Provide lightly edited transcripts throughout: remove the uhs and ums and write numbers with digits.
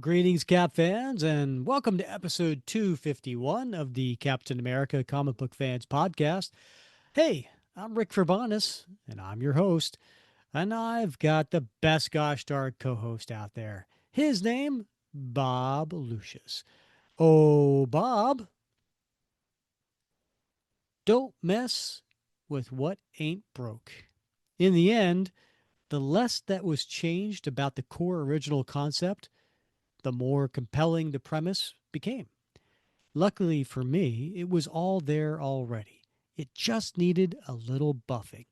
greetings, Cap fans, and welcome to episode 251 of the Captain America Comic Book Fans Podcast. Hey, I'm Rick Verbanis, and I'm your host, and I've got the best gosh darn co-host out there. His name, Bob Lucius. Oh, Bob, don't mess with what ain't broke. In the end, the less that was changed about the core original concept, the more compelling the premise became. Luckily for me, it was all there already. It just needed a little buffing.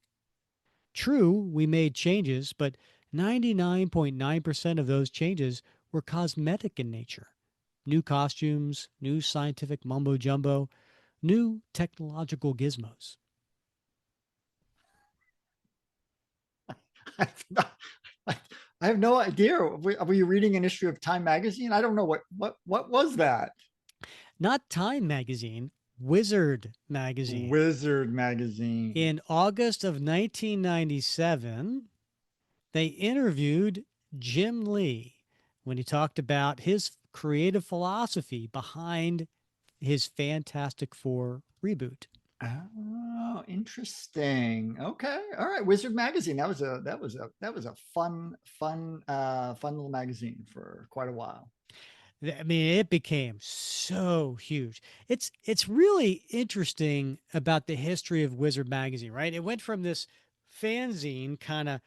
True, we made changes, but 99.9% of those changes were cosmetic in nature. New costumes, new scientific mumbo jumbo, new technological gizmos. I've not- I have no idea. Were you reading an issue of Time magazine? I don't know what was that? Not Time magazine, Wizard magazine. Wizard magazine. In August of 1997, they interviewed Jim Lee when he talked about his creative philosophy behind his Fantastic Four reboot. Oh, interesting. Okay, all right. Wizard magazine. That was a fun little magazine for quite a while. I mean, it became so huge. It's really interesting about the history of Wizard magazine, right? It went from this fanzine kind of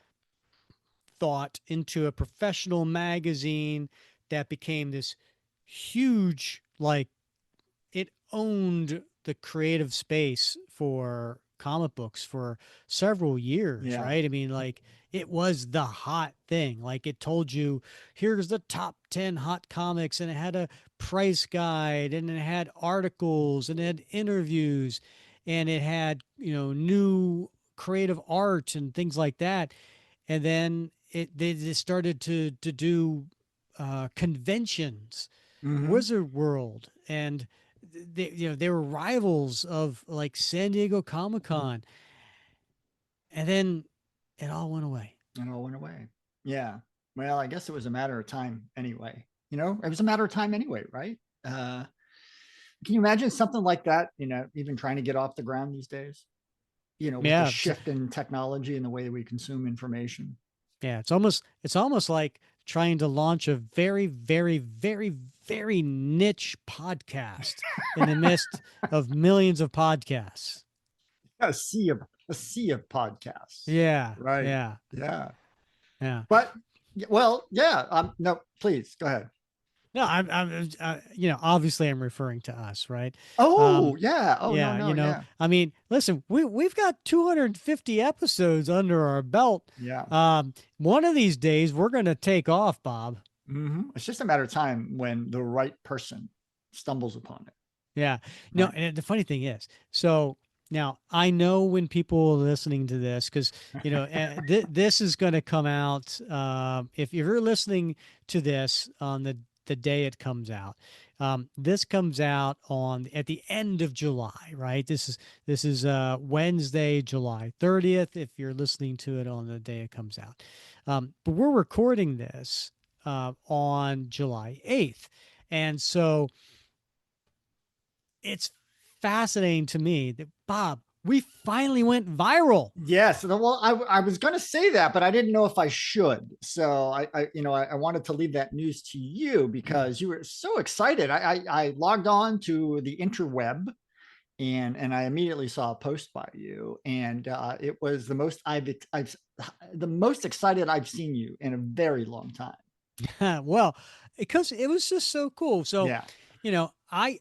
thought into a professional magazine that became this huge, like, it owned the creative space for comic books for several years, Yeah. right? I mean, like, it was the hot thing. Like, it told you, here's the top 10 hot comics, and it had a price guide, and it had articles, and it had interviews, and it had, new creative art and things like that. And then they just started to do conventions, Hmm. Wizard World, and they were rivals of like San Diego Comic Con, and then it all went away. It all went away. Yeah. Well, I guess it was a matter of time anyway. It was a matter of time anyway, right? Uh, can you imagine something like that? Even trying to get off the ground these days. With the Yeah, shift in technology and the way we consume information. yeah. It's almost like trying to launch a very, very, very, very niche podcast in the midst of millions of podcasts. A sea of podcasts. Yeah, Right. yeah, Yeah. yeah. But well, yeah. No, please go ahead. No, obviously I'm referring to us, right? Oh, Um, yeah. Oh, no, yeah, no, yeah. I mean, listen, we've got 250 episodes under our belt. Yeah. One of these days we're gonna take off, Bob. It's just a matter of time when the right person stumbles upon it. Yeah. No, Right. and the funny thing is, so now I know when people are listening to this, because this is going to come out. If you're listening to this on the day it comes out, this comes out on at the end of July, right? This is Wednesday, July 30th. If you're listening to it on the day it comes out, but we're recording this on July 8th, and so it's fascinating to me that, Bob, we finally went viral. Yes. Well, I was going to say that, but I didn't know if I should. So I wanted to leave that news to you because you were so excited. I logged on to the interweb and I immediately saw a post by you, and it was I've the most excited I've seen you in a very long time. Well, because it was just so cool. So, Yeah. I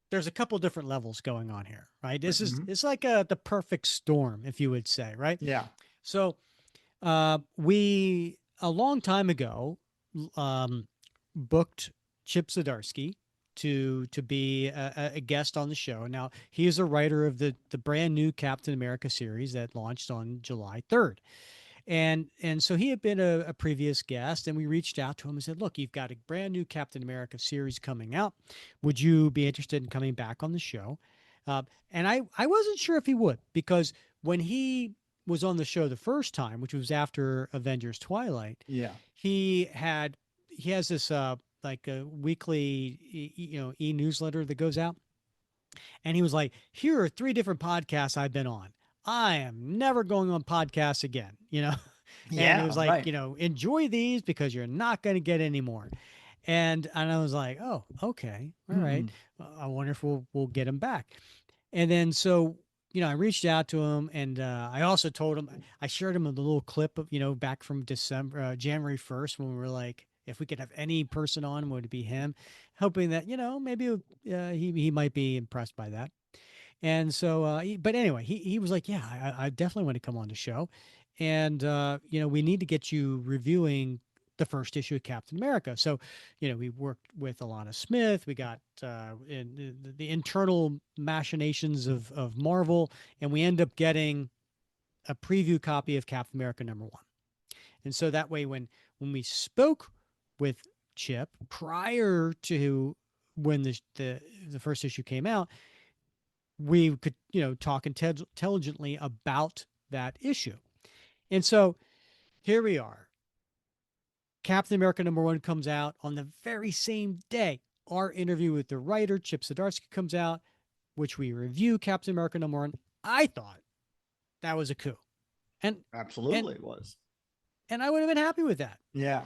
there's a couple different levels going on here, right? This is Mhm. it's like the perfect storm, if you would say, right? Yeah. So, we a long time ago um, booked Chip Zdarsky to be a guest on the show. Now he is a writer of the brand new Captain America series that launched on July 3rd. And so he had been a previous guest, and we reached out to him and said, "Look, you've got a brand new Captain America series coming out. Would you be interested in coming back on the show?" And I wasn't sure if he would, because when he was on the show the first time, which was after Avengers Twilight, Yeah. he had he has this like a weekly e-newsletter that goes out, and he was like, here are 3 different podcasts I've been on. I am never going on podcasts again, and it Yeah, was like, right. enjoy these because you're not going to get any more. And I was like, oh, okay, all right. Mhm. I wonder if we'll get him back. And then so I reached out to him, and I also told him, I shared him a little clip of back from December, January 1st, when we were like, if we could have any person on, would it be him? Hoping that maybe he might be impressed by that. And so, but anyway, he was like, yeah, I definitely want to come on the show, and we need to get you reviewing the first issue of Captain America. So, we worked with Alana Smith. We got in the internal machinations of Marvel, and we end up getting a preview copy of Captain America #1. And so that way, when we spoke with Chip prior to when the first issue came out, we could talk intelligently about that issue. And so here we are. Captain America #1 comes out on the very same day. Our interview with the writer Chip Zdarsky comes out, which we review Captain America #1. I thought that was a coup, and and Absolutely it was. and I would have been happy with that. Yeah.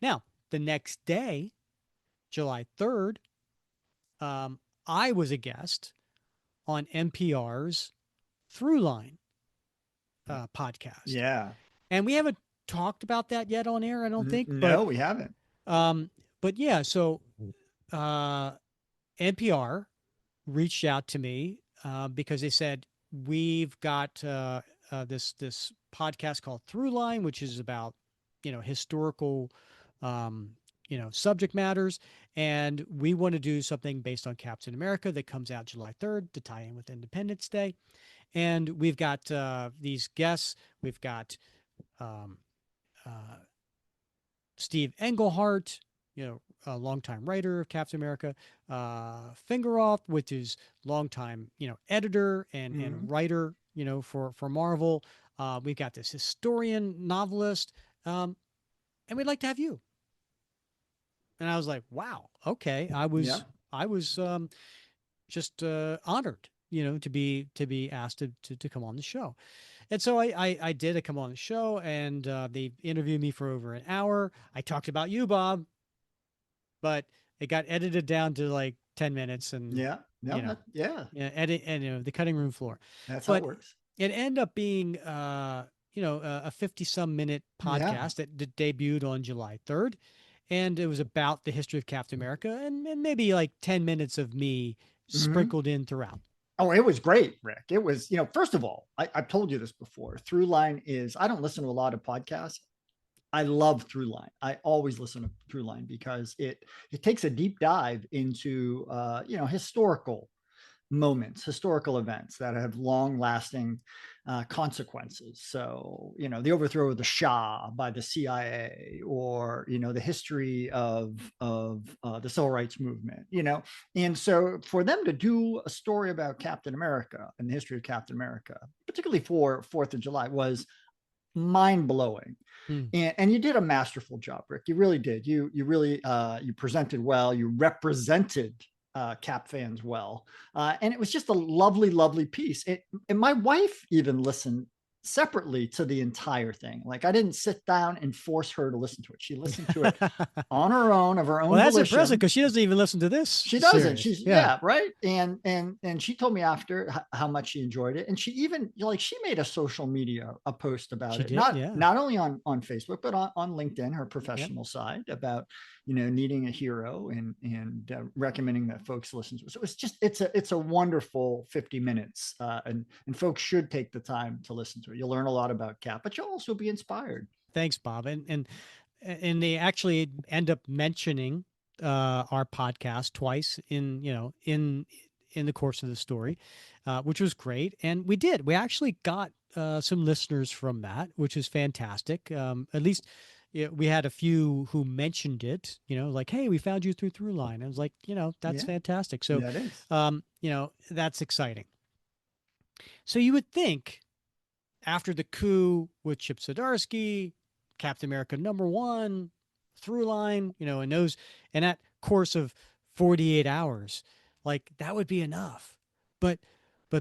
Now the next day, July 3rd, I was a guest on NPR's Throughline podcast. Yeah. And we haven't talked about that yet on air, I don't think. But No, we haven't. um, yeah, so uh, NPR reached out to me because they said we've got this podcast called Throughline, which is about historical subject matters, and we want to do something based on Captain America that comes out July 3rd to tie in with Independence Day. And we've got these guests. We've got um, uh, Steve Englehart, a longtime writer of Captain America, Fingeroth, which is longtime, editor and Mhm. writer, for Marvel. We've got this historian, novelist, um, and we'd like to have you. And I was like, wow, okay. Yep. I was just honored, to be asked to come on the show. And so I did. I come on the show, and they interviewed me for over an hour. I talked about you, Bob, but it got edited down to like 10 minutes, and Yeah. No, you know, yeah. edit and the cutting room floor. That's how it But works. it ended up being a 50-some minute Yeah. podcast that debuted on July 3rd, and it was about the history of Captain America, and maybe like 10 minutes of me Mhm. sprinkled in throughout. Oh, it was great, Rick. It was, first of all, I've told you this before. Throughline is, I don't listen to a lot of podcasts. I love Throughline. I always listen to Throughline because it takes a deep dive into historical moments, historical events that have long lasting consequences. So, the overthrow of the Shah by the CIA, or, the history of the civil rights movement, And so for them to do a story about Captain America and the history of Captain America, particularly for 4th of July, was mind blowing. Mm. And you did a masterful job, Rick. You really did. You really you presented well. You represented Cap fans well, and it was just a lovely, lovely piece. And my wife even listened separately to the entire thing. Like, I didn't sit down and force her to listen to it. She listened to it on her own, of her Well, own that's impressive volition. because she doesn't even listen to this She doesn't. series. She's, Yeah, yeah, right. And she told me after how much she enjoyed it, and she even, like, she made a social media a post about she it, did. not Yeah. not only on Facebook, but on LinkedIn, her Yep. professional side, about needing a hero, and recommending that folks listen to it. So it's a wonderful 50 minutes, and folks should take the time to listen to it. You'll learn a lot about Cap, but you'll also be inspired. Thanks, Bob. And they actually end up mentioning our podcast twice in the course of the story, which was great. And we actually got some listeners from that, which is fantastic. At least we had a few who mentioned it, like, hey, we found you through Throughline. I was like, that's Yeah, fantastic. So, that is. that's exciting. So you would think after the coup with Chip Zdarsky, Captain America #1, Throughline, in that course of 48 hours, like that would be enough. But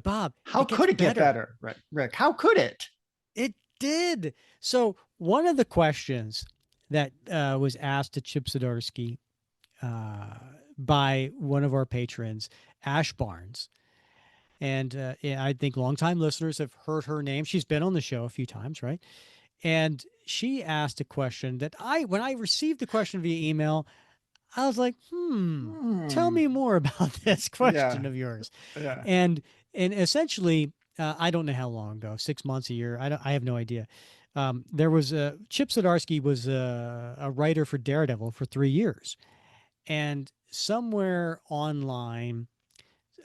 Bob, How it gets could it get better. better, Rick? How could it? It did. So one of the questions that was asked to Chip Zdarsky by one of our patrons, Ash Barnes, and I think longtime listeners have heard her name. She's been on the show a few times, right? And she asked a question that when I received the question via email, I was like, tell me more about this question Yeah. of yours. Yeah. And essentially, I don't know how long ago, 6 months, a year. I have no idea. There was Chip Zdarsky was a writer for Daredevil for 3 years, and somewhere online,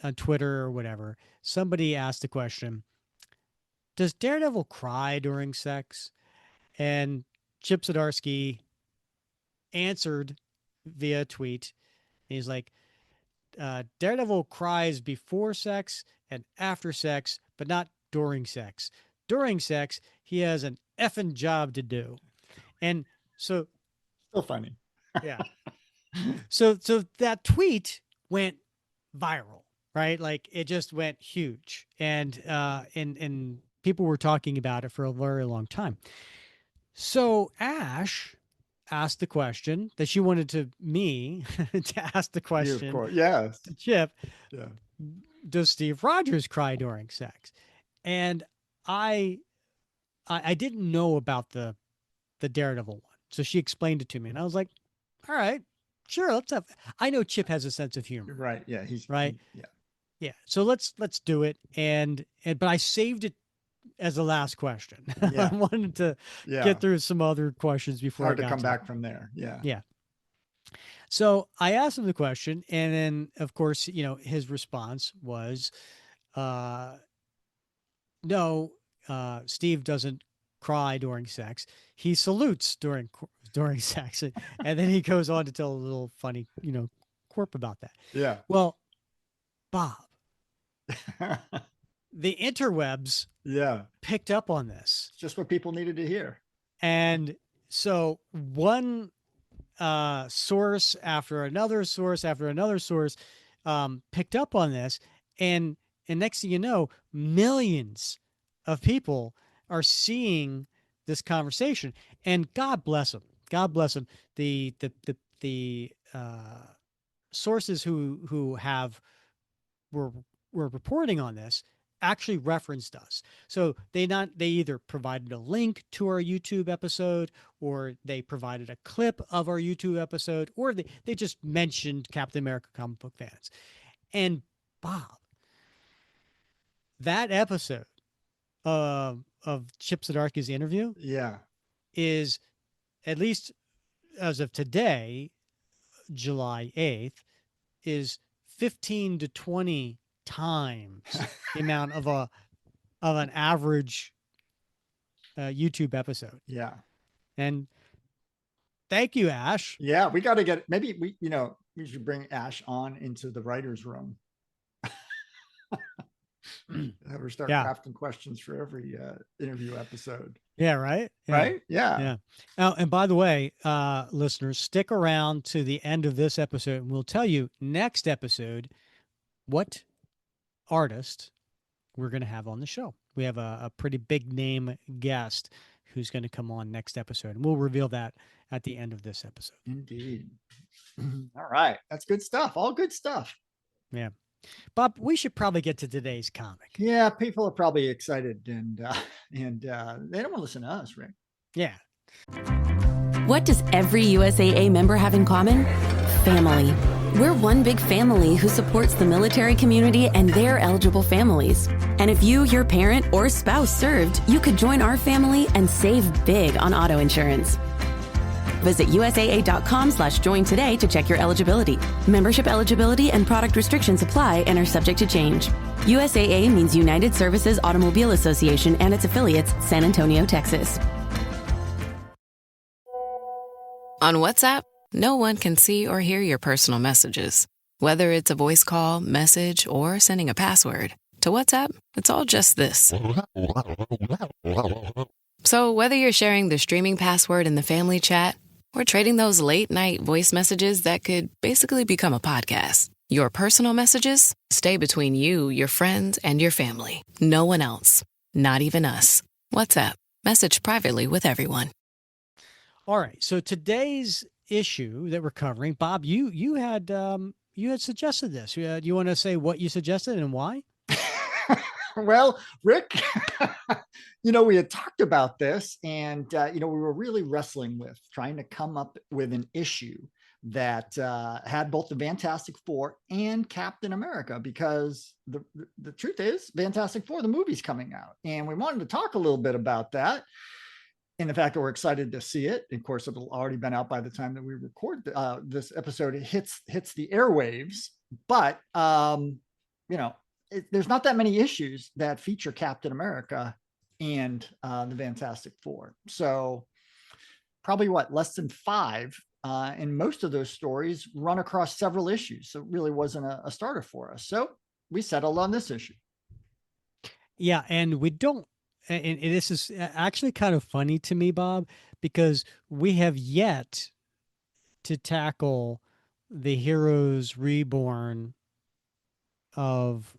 on Twitter or whatever, somebody asked the question: does Daredevil cry during sex? And Chip Zdarsky answered via tweet. He's like, Daredevil cries before sex and after sex, but not during sex. During sex, he has an effing job to do. And so, Still funny. yeah. So that tweet went viral, right? Like it just went huge. And people were talking about it for a very long time. So Ash asked the question that she wanted me to ask the You, of question course. Yes. to Chip: Yeah. does Steve Rogers cry during sex? And I didn't know about the Daredevil one, so she explained it to me, and I was like, all right, sure, let's have. I know Chip has a sense of humor, Right. Yeah. right? Yeah. Yeah, so let's do it. And but I saved it as the last question. Yeah. I wanted to Yeah. get through some other questions before Hard I to got come to back from there. Yeah. Yeah. So I asked him the question, and then of course, his response was, no, Steve doesn't cry during sex. He salutes during sex, and then he goes on to tell a little funny, quirk about that. Yeah. Well, Bob, the interwebs Yeah. picked up on this, It's just what people needed to hear. and so one source after another source after another source picked up on this, and next thing you know, millions of people are seeing this conversation, and God bless them. God bless them. The sources who were reporting on this actually referenced us. So they either provided a link to our YouTube episode, or they provided a clip of our YouTube episode, or they just mentioned Captain America comic book fans. And Bob, that episode of Chip Zdarsky's interview Yeah. is, at least as of today, July 8th, is 15 to 20 times the amount of an average YouTube episode. Yeah. And thank you, Ash. Yeah. We got to get, maybe we should bring Ash on into the writer's room. Have her start crafting questions for every interview episode. Yeah, right? Yeah. Right? Yeah. Yeah. Oh, and by the way, listeners, stick around to the end of this episode, and we'll tell you next episode what artist we're going to have on the show. We have a pretty big name guest who's going to come on next episode, and we'll reveal that at the end of this episode. Indeed. All right. That's good stuff. All good stuff. Yeah. Bob, we should probably get to today's comic. Yeah, people are probably excited, and they don't want to listen to us, right? Yeah. What does every USAA member have in common? Family. We're one big family who supports the military community and their eligible families. And if you, your parent, or spouse served, you could join our family and save big on auto insurance. Visit USAA.com/join today to check your eligibility. Membership eligibility and product restrictions apply and are subject to change. USAA means United Services Automobile Association and its affiliates, San Antonio, Texas. On WhatsApp, no one can see or hear your personal messages. Whether it's a voice call, message, or sending a password. To WhatsApp, it's all just this. So whether you're sharing the streaming password in the family chat We're trading those late night voice messages that could basically become a podcast. Your personal messages stay between you, your friends, and your family. No one else. Not even us. WhatsApp. Message privately with everyone. All right. So today's issue that we're covering, Bob, you had suggested this. You want to say what you suggested and why? Well, Rick, we had talked about this, and we were really wrestling with trying to come up with an issue that had both the Fantastic Four and Captain America, because the truth is, Fantastic Four, the movie's coming out, and we wanted to talk a little bit about that. And the fact that we're excited to see it. Of course, it'll already been out by the time that we record this episode. It hits the airwaves, but there's not that many issues that feature Captain America and the Fantastic Four. So probably less than 5. And most of those stories run across several issues. So it really wasn't a starter for us. So we settled on this issue. Yeah. And we don't, and this is actually kind of funny to me, Bob, because we have yet to tackle the Heroes Reborn of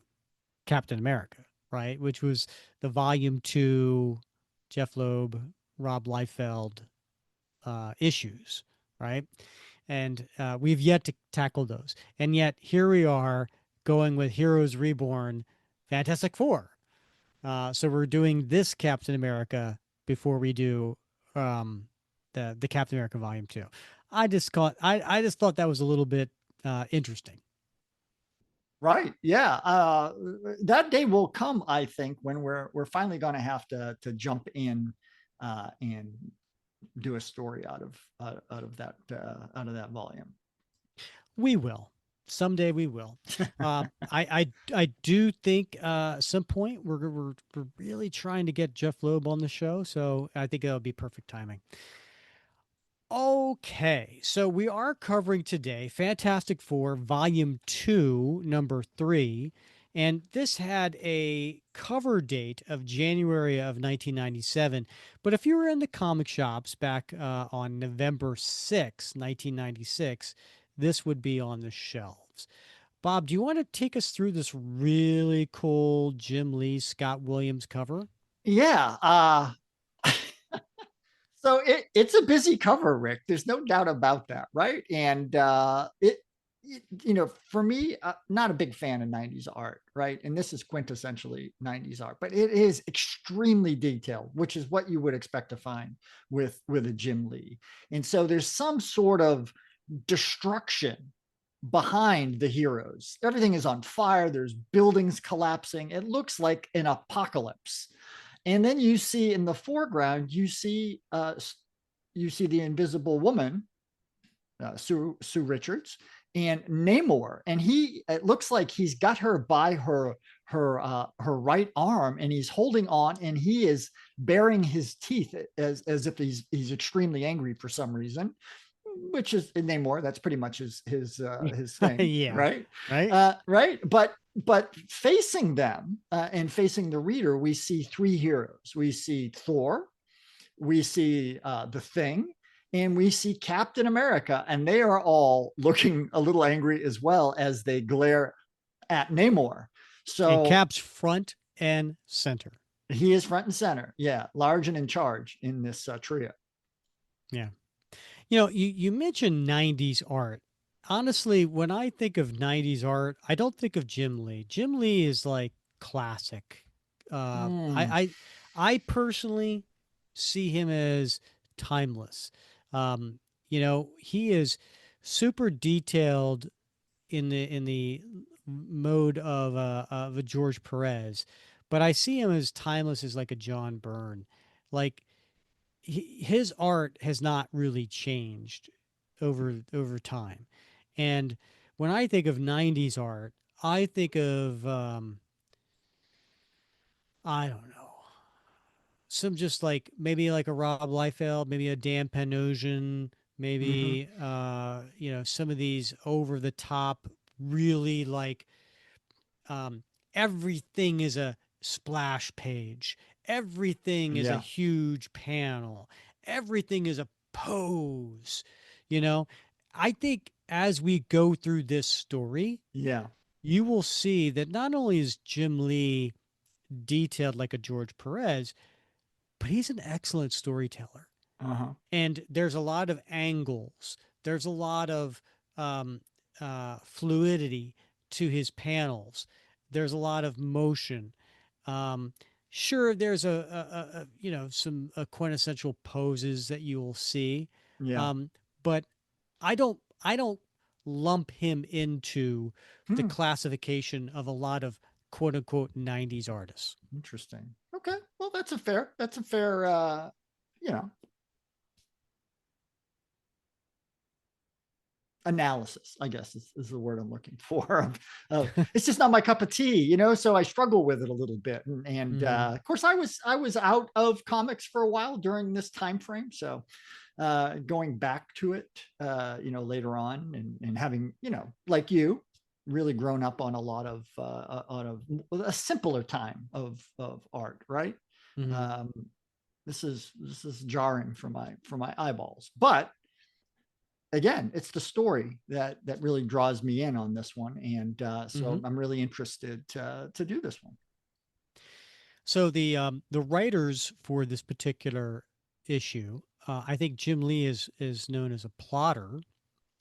Captain America, right? Which was the volume 2, Jeff Loeb, Rob Liefeld issues, right? And we've yet to tackle those. And yet here we are going with Heroes Reborn, Fantastic Four. So we're doing this Captain America before we do the Captain America volume 2. I just thought that was a little bit interesting. Right. Yeah. That day will come, I think, when we're finally going to have to jump in and do a story out of that volume. We will. Someday we will. I do think some point we're really trying to get Jeff Loeb on the show, so I think that'll be perfect timing. Okay, so we are covering today Fantastic Four Volume 2, Number 3, and this had a cover date of January of 1997. But if you were in the comic shops back on November 6, 1996, this would be on the shelves. Bob, do you want to take us through this really cool Jim Lee, Scott Williams cover? Yeah. So it's a busy cover, Rick. There's no doubt about that, right? And for me, not a big fan of 90s art, right? And this is quintessentially 90s art, but it is extremely detailed, which is what you would expect to find with a Jim Lee. And so there's some sort of destruction behind the heroes. Everything is on fire. There's buildings collapsing. It looks like an apocalypse. And then you see in the foreground, you see the Invisible Woman, Sue Richards, and Namor, and it looks like he's got her by her right arm, and he's holding on, and he is baring his teeth as if he's extremely angry for some reason, which is Namor. That's pretty much his thing, yeah, right? Right. But facing them and facing the reader, we see 3 heroes. We see Thor, we see the Thing, and we see Captain America, and they are all looking a little angry as well as they glare at Namor. So and Cap's front and center. He is front and center. Yeah, large and in charge in this trio. Yeah. You mentioned 90s art. Honestly, when I think of 90s art, I don't think of Jim Lee. Jim Lee is like classic. I personally see him as timeless. He is super detailed in the mode of a George Perez, but I see him as timeless as like a John Byrne. Like his art has not really changed over time. And when I think of 90s art, I think of I don't know, some just like maybe like a Rob Liefeld, maybe a Dan Panosian, maybe some of these over the top, really like everything is a splash page, everything is a huge panel, everything is a pose. You know, I think as we go through this story, Yeah. you will see that not only is Jim Lee detailed like a George Perez, but he's an excellent storyteller. Uh-huh. And there's a lot of angles. There's a lot of um, fluidity to his panels. There's a lot of motion. Um, sure, there's some quintessential poses that you will see, Yeah. um, but I don't lump him into the Hmm. classification of a lot of quote unquote '90s artists. Interesting. Okay. Well, that's a fair you know, analysis, I guess is the word I'm looking for. It's just not my cup of tea, so I struggle with it a little bit. And Hmm. of course, I was out of comics for a while during this time frame. So going back to it, later on, and having, like you, really grown up on a lot of a simpler time of art, right? Hmm. Um, this is jarring for my eyeballs, but again, it's the story that really draws me in on this one, and so Hmm. I'm really interested to do this one. So the writers for this particular issue, I think Jim Lee is known as a plotter,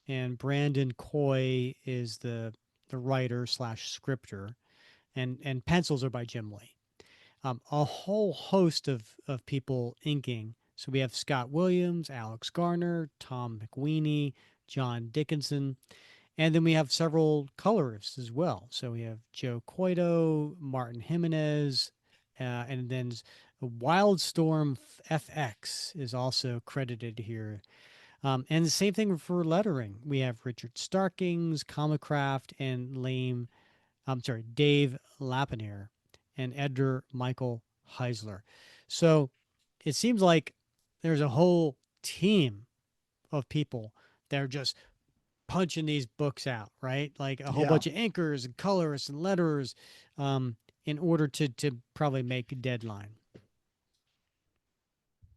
and Brandon Coy is the writer slash scripter, and pencils are by Jim Lee. A whole host of people inking. So we have Scott Williams, Alex Garner, Tom McWeeny, John Dickinson, and then we have several colorists as well. So we have Joe Coito, Martin Jimenez, and then Wildstorm FX is also credited here. And the same thing for lettering. We have Richard Starkings, Comicraft, and Dave Lapinier and Edgar Michael Heisler. So it seems like there's a whole team of people that are just punching these books out, right? Like a whole Yeah. bunch of inkers and colorists and letterers, in order to probably make a deadline.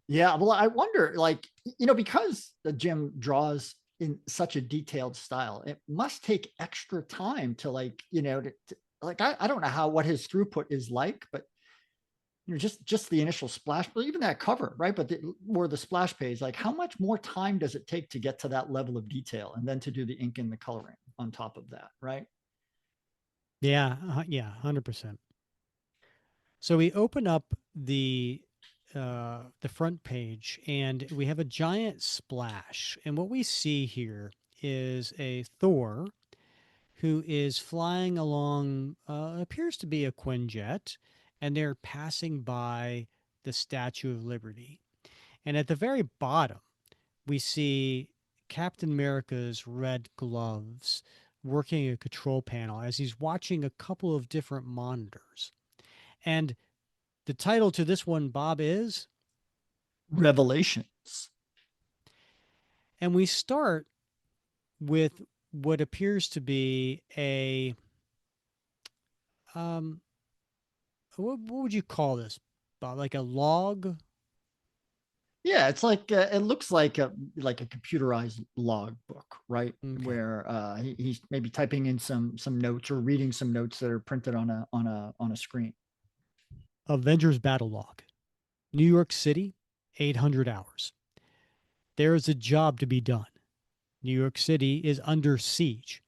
Yeah, well, I wonder, like, because the Jim draws in such a detailed style, it must take extra time to, like, like, I don't know what his throughput is like, but just the initial splash, but even that cover, right? But or the splash page, like, how much more time does it take to get to that level of detail, and then to do the ink and the coloring on top of that, right? Yeah, yeah, 100%. So we open up the front page, and we have a giant splash. And what we see here is a Thor who is flying along, appears to be a Quinjet, and they're passing by the Statue of Liberty. And at the very bottom, we see Captain America's red gloves working a control panel as he's watching a couple of different monitors. And the title to this one, Bob, is, Revelations. and we start with what appears to be a um what would you call this, Bob? Like a log? Yeah, it's like it looks like a computerized log book, right? Okay. Where he's maybe typing in some notes or reading some notes that are printed on a screen. Avengers Battle Log. New York City, 800 hours. There is a job to be done. New York City is under siege.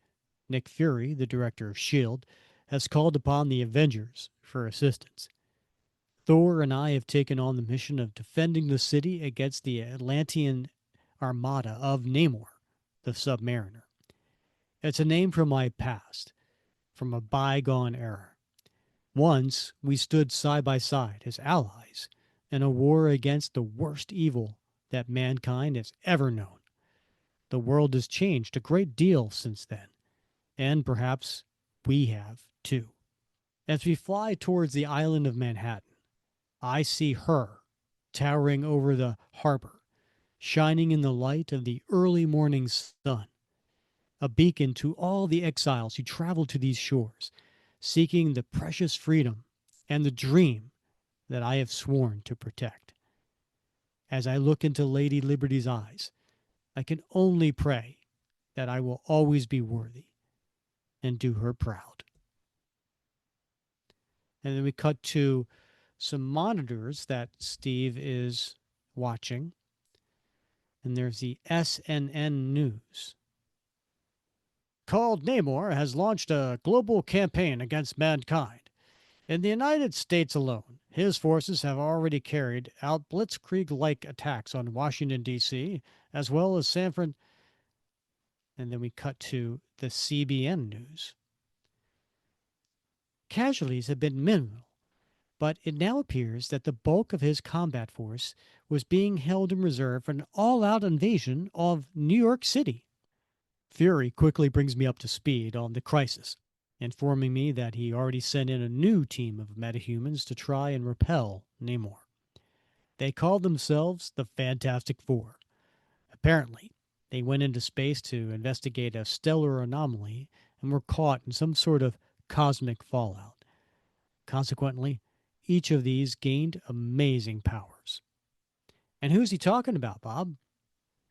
Nick Fury, the director of S.H.I.E.L.D., has called upon the Avengers for assistance. Thor and I have taken on the mission of defending the city against the Atlantean Armada of Namor, the Submariner. It's a name from my past, from a bygone era. Once we stood side by side as allies in a war against the worst evil that mankind has ever known. The world has changed a great deal since then, and perhaps we have too. As we fly towards the island of Manhattan, I see her towering over the harbor, shining in the light of the early morning sun, a beacon to all the exiles who travel to these shores, seeking the precious freedom and the dream that I have sworn to protect. As I look into Lady Liberty's eyes, I can only pray that I will always be worthy and do her proud. And then we cut to some monitors that Steve is watching. And there's the SNN News. Called Namor has launched a global campaign against mankind. In the United States alone, his forces have already carried out blitzkrieg-like attacks on Washington, D.C., as well as San Francisco. And then we cut to the CBN News. Casualties have been minimal, but it now appears that the bulk of his combat force was being held in reserve for an all-out invasion of New York City. Fury quickly brings me up to speed on the crisis, informing me that he already sent in a new team of metahumans to try and repel Namor. They called themselves the Fantastic Four. Apparently, they went into space to investigate a stellar anomaly and were caught in some sort of cosmic fallout. Consequently, each of these gained amazing powers. And who's he talking about, Bob?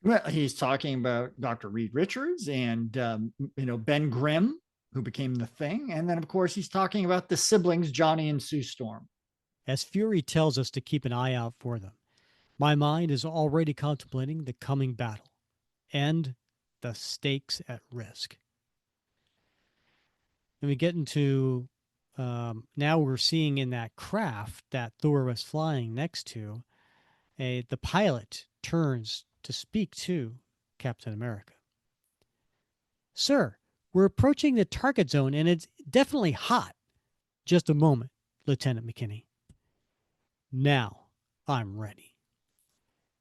Well, he's talking about Dr. Reed Richards and, Ben Grimm, who became the Thing. And then, of course, he's talking about the siblings, Johnny and Sue Storm. As Fury tells us to keep an eye out for them, my mind is already contemplating the coming battle and the stakes at risk. And we get into, now we're seeing in that craft that Thor was flying next to, the pilot turns to speak to Captain America. Sir, we're approaching the target zone and it's definitely hot. Just a moment, Lieutenant McKinney. Now I'm ready.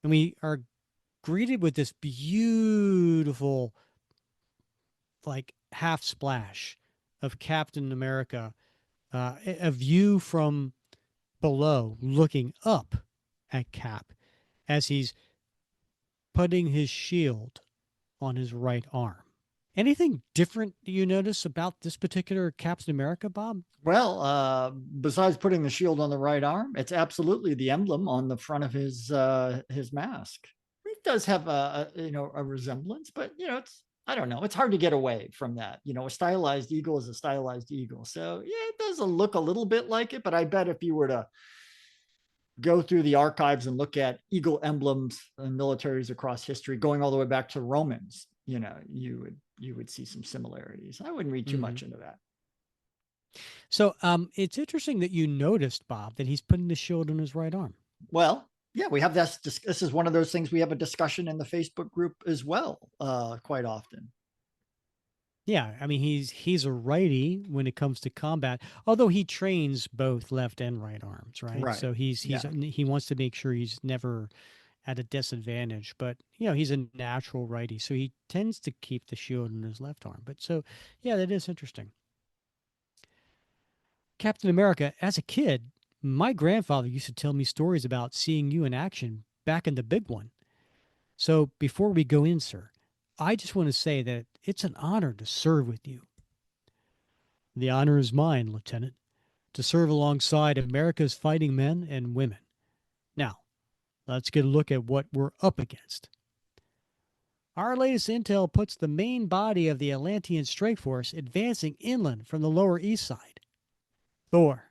And we are greeted with this beautiful, like, half splash of Captain America, a view from below looking up at Cap as he's putting his shield on his right arm. Anything different you notice about this particular Captain America, Bob? Well, besides putting the shield on the right arm, it's absolutely the emblem on the front of his mask. It does have a resemblance, but I don't know. It's hard to get away from that. A stylized eagle is a stylized eagle. So yeah, it does look a little bit like it, but I bet if you were to go through the archives and look at eagle emblems and militaries across history, going all the way back to Romans, you would see some similarities. I wouldn't read too much into that. So it's interesting that you noticed, Bob, that he's putting the shield on his right arm. Well, yeah, we have this. This is one of those things we have a discussion in the Facebook group as well, quite often. Yeah, I mean, he's a righty when it comes to combat, although he trains both left and right arms, right? Right. So he wants to make sure he's never at a disadvantage, but he's a natural righty, so he tends to keep the shield in his left arm. But so yeah, that is interesting. Captain America, as a kid, my grandfather used to tell me stories about seeing you in action back in the big one. So before we go in, sir, I just want to say that it's an honor to serve with you. The honor is mine, Lieutenant, to serve alongside America's fighting men and women. Now, let's get a look at what we're up against. Our latest intel puts the main body of the Atlantean Strike Force advancing inland from the Lower East Side. Thor,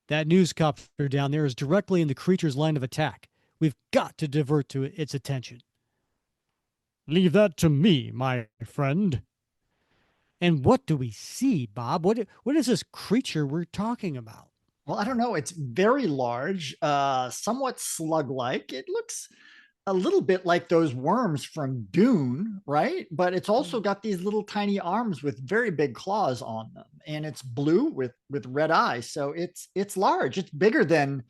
that newscopter down there is directly in the creature's line of attack. We've got to divert to its attention. Leave that to me, my friend. And what do we see, Bob? What is this creature we're talking about? Well, I don't know. It's very large, somewhat slug-like. It looks a little bit like those worms from Dune, right? But it's also got these little tiny arms with very big claws on them, and it's blue with red eyes. So it's large. It's bigger than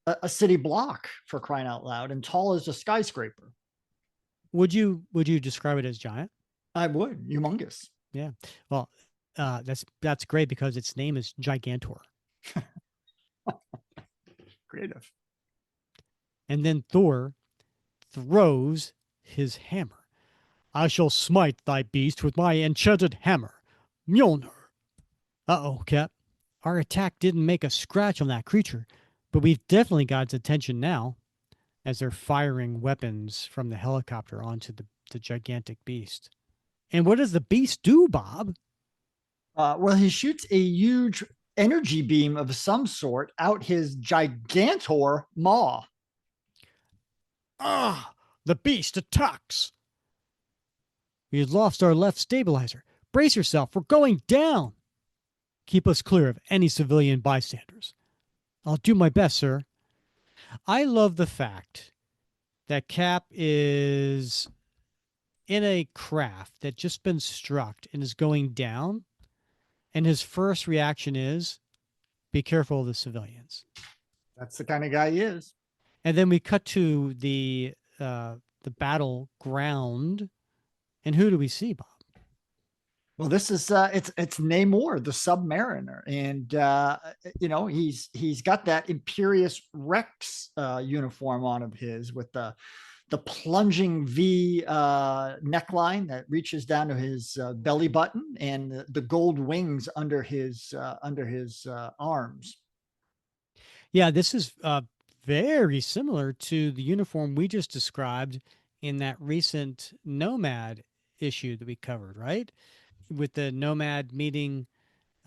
a city block, for crying out loud, and tall as a skyscraper. Would you describe it as giant? I would. Humongous. Yeah. Well, that's great because its name is Gigantor. Creative. And then Thor throws his hammer. I shall smite thy beast with my enchanted hammer, Mjolnir. Uh-oh, Cap. Our attack didn't make a scratch on that creature, but we've definitely got its attention now. as they're firing weapons from the helicopter onto the gigantic beast. And what does the beast do, Bob? Well, he shoots a huge energy beam of some sort out his Gigantor maw. Ah, the beast attacks. We have lost our left stabilizer. Brace yourself, we're going down. Keep us clear of any civilian bystanders. I'll do my best, sir. I love the fact that Cap is in a craft that just been struck and is going down, and his first reaction is, be careful of the civilians. That's the kind of guy he is. And then we cut to the battleground, and who do we see, Bob? Well, this is it's Namor, the Submariner, and he's got that Imperious Rex uniform on of his with the plunging V neckline that reaches down to his belly button and the gold wings under his arms. Yeah, this is very similar to the uniform we just described in that recent Nomad issue that we covered, right? With the Nomad meeting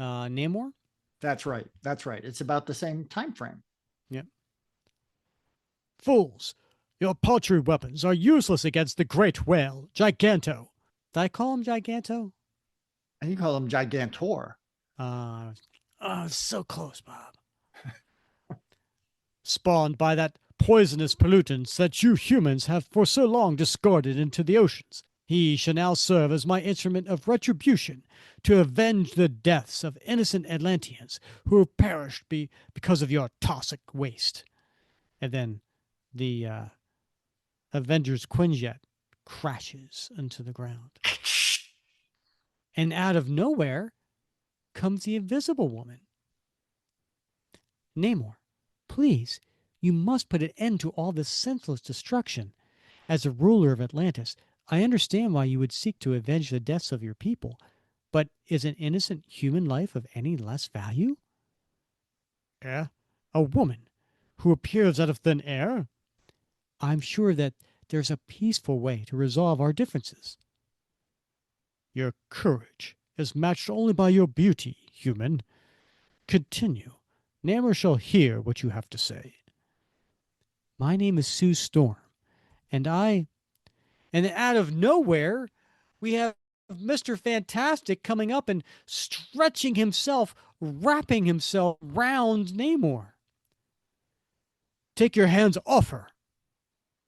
Namor. That's right. That's right. It's about the same time frame. Yep. Fools, your paltry weapons are useless against the great whale, Giganto. Did I call him Giganto? And you call him Gigantor. So close, Bob. Spawned by that poisonous pollutants that you humans have for so long discarded into the oceans. He shall now serve as my instrument of retribution to avenge the deaths of innocent Atlanteans who have perished because of your toxic waste. And then the Avengers Quinjet crashes into the ground. And out of nowhere comes the Invisible Woman. Namor, please, you must put an end to all this senseless destruction. As a ruler of Atlantis, I understand why you would seek to avenge the deaths of your people, but is an innocent human life of any less value? A woman who appears out of thin air? I'm sure that there's a peaceful way to resolve our differences. Your courage is matched only by your beauty, human. Continue. Namor shall hear what you have to say. My name is Sue Storm, and out of nowhere, we have Mr. Fantastic coming up and stretching himself, wrapping himself round Namor. Take your hands off her.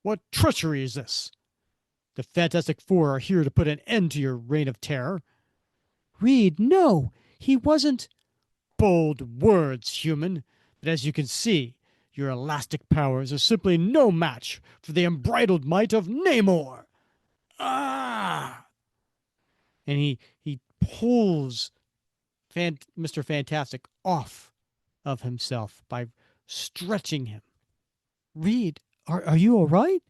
What treachery is this? The Fantastic Four are here to put an end to your reign of terror. Reed, no, he wasn't. Bold words, human, but as you can see, your elastic powers are simply no match for the unbridled might of Namor. Ah! And he pulls Mr. Fantastic off of himself by stretching him. Reed, are you all right?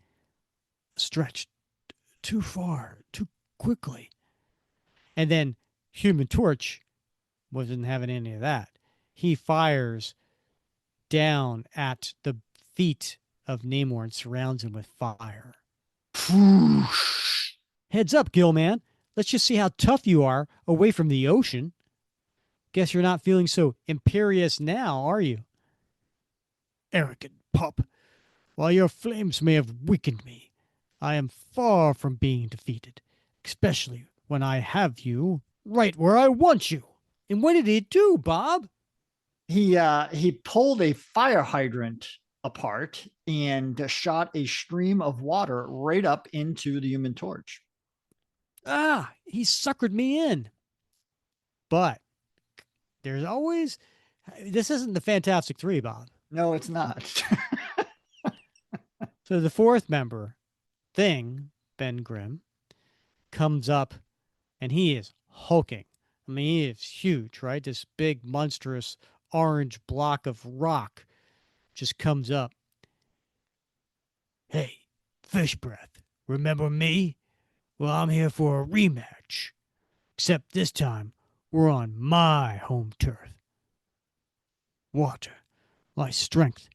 Stretched too far, too quickly. And then Human Torch wasn't having any of that. He fires down at the feet of Namor and surrounds him with fire. Heads up, Gillman. Let's just see how tough you are away from the ocean. Guess you're not feeling so imperious now, are you? Arrogant pup. While your flames may have weakened me, I am far from being defeated, especially when I have you right where I want you. And what did he do, Bob? He pulled a fire hydrant apart and shot a stream of water right up into the Human Torch. He suckered me in. But there's always, this isn't the Fantastic Three, Bob. No, it's not. So the fourth member, Thing, Ben Grimm, comes up and he is hulking. I mean, he is huge, right? This big, monstrous orange block of rock just comes up. Hey, fish breath, remember me? Well, I'm here for a rematch. Except this time, we're on my home turf. Water, my strength,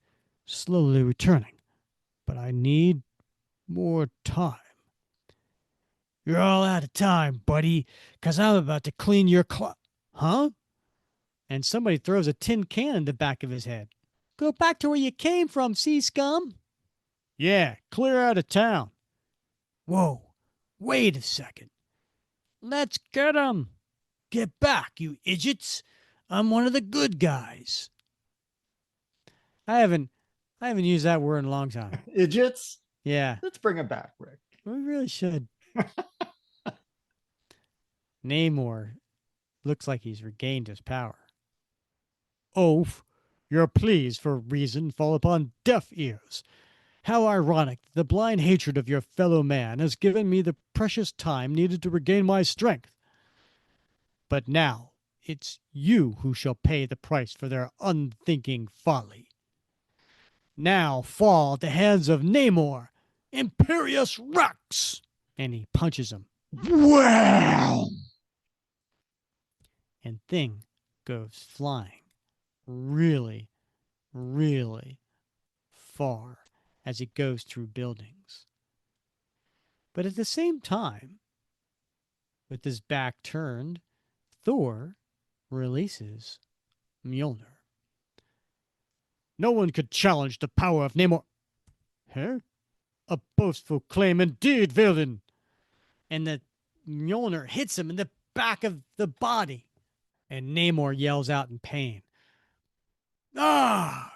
slowly returning. but I need more time. You're all out of time, buddy, 'cause I'm about to clean your Huh? And somebody throws a tin can in the back of his head. Go back to where you came from, sea scum. Yeah, clear out of town. Whoa, wait a second. Let's get 'em. Get back, you idiots. I'm one of the good guys. I haven't used that word in a long time. Idiots. Yeah, Let's bring it back, Rick. we really should. Namor looks like he's regained his power. Oaf, your pleas for reason fall upon deaf ears. How ironic that the blind hatred of your fellow man has given me the precious time needed to regain my strength. But now it's you who shall pay the price for their unthinking folly. Now fall at the hands of Namor, Imperious Rex! And he punches him. Wow. And Thing goes flying really, really far as it goes through buildings. But at the same time, with his back turned, Thor releases Mjolnir. No one could challenge the power of Namor. Huh? A boastful claim indeed, villain. And the Mjolnir hits him in the back of the body. And Namor yells out in pain. Ah!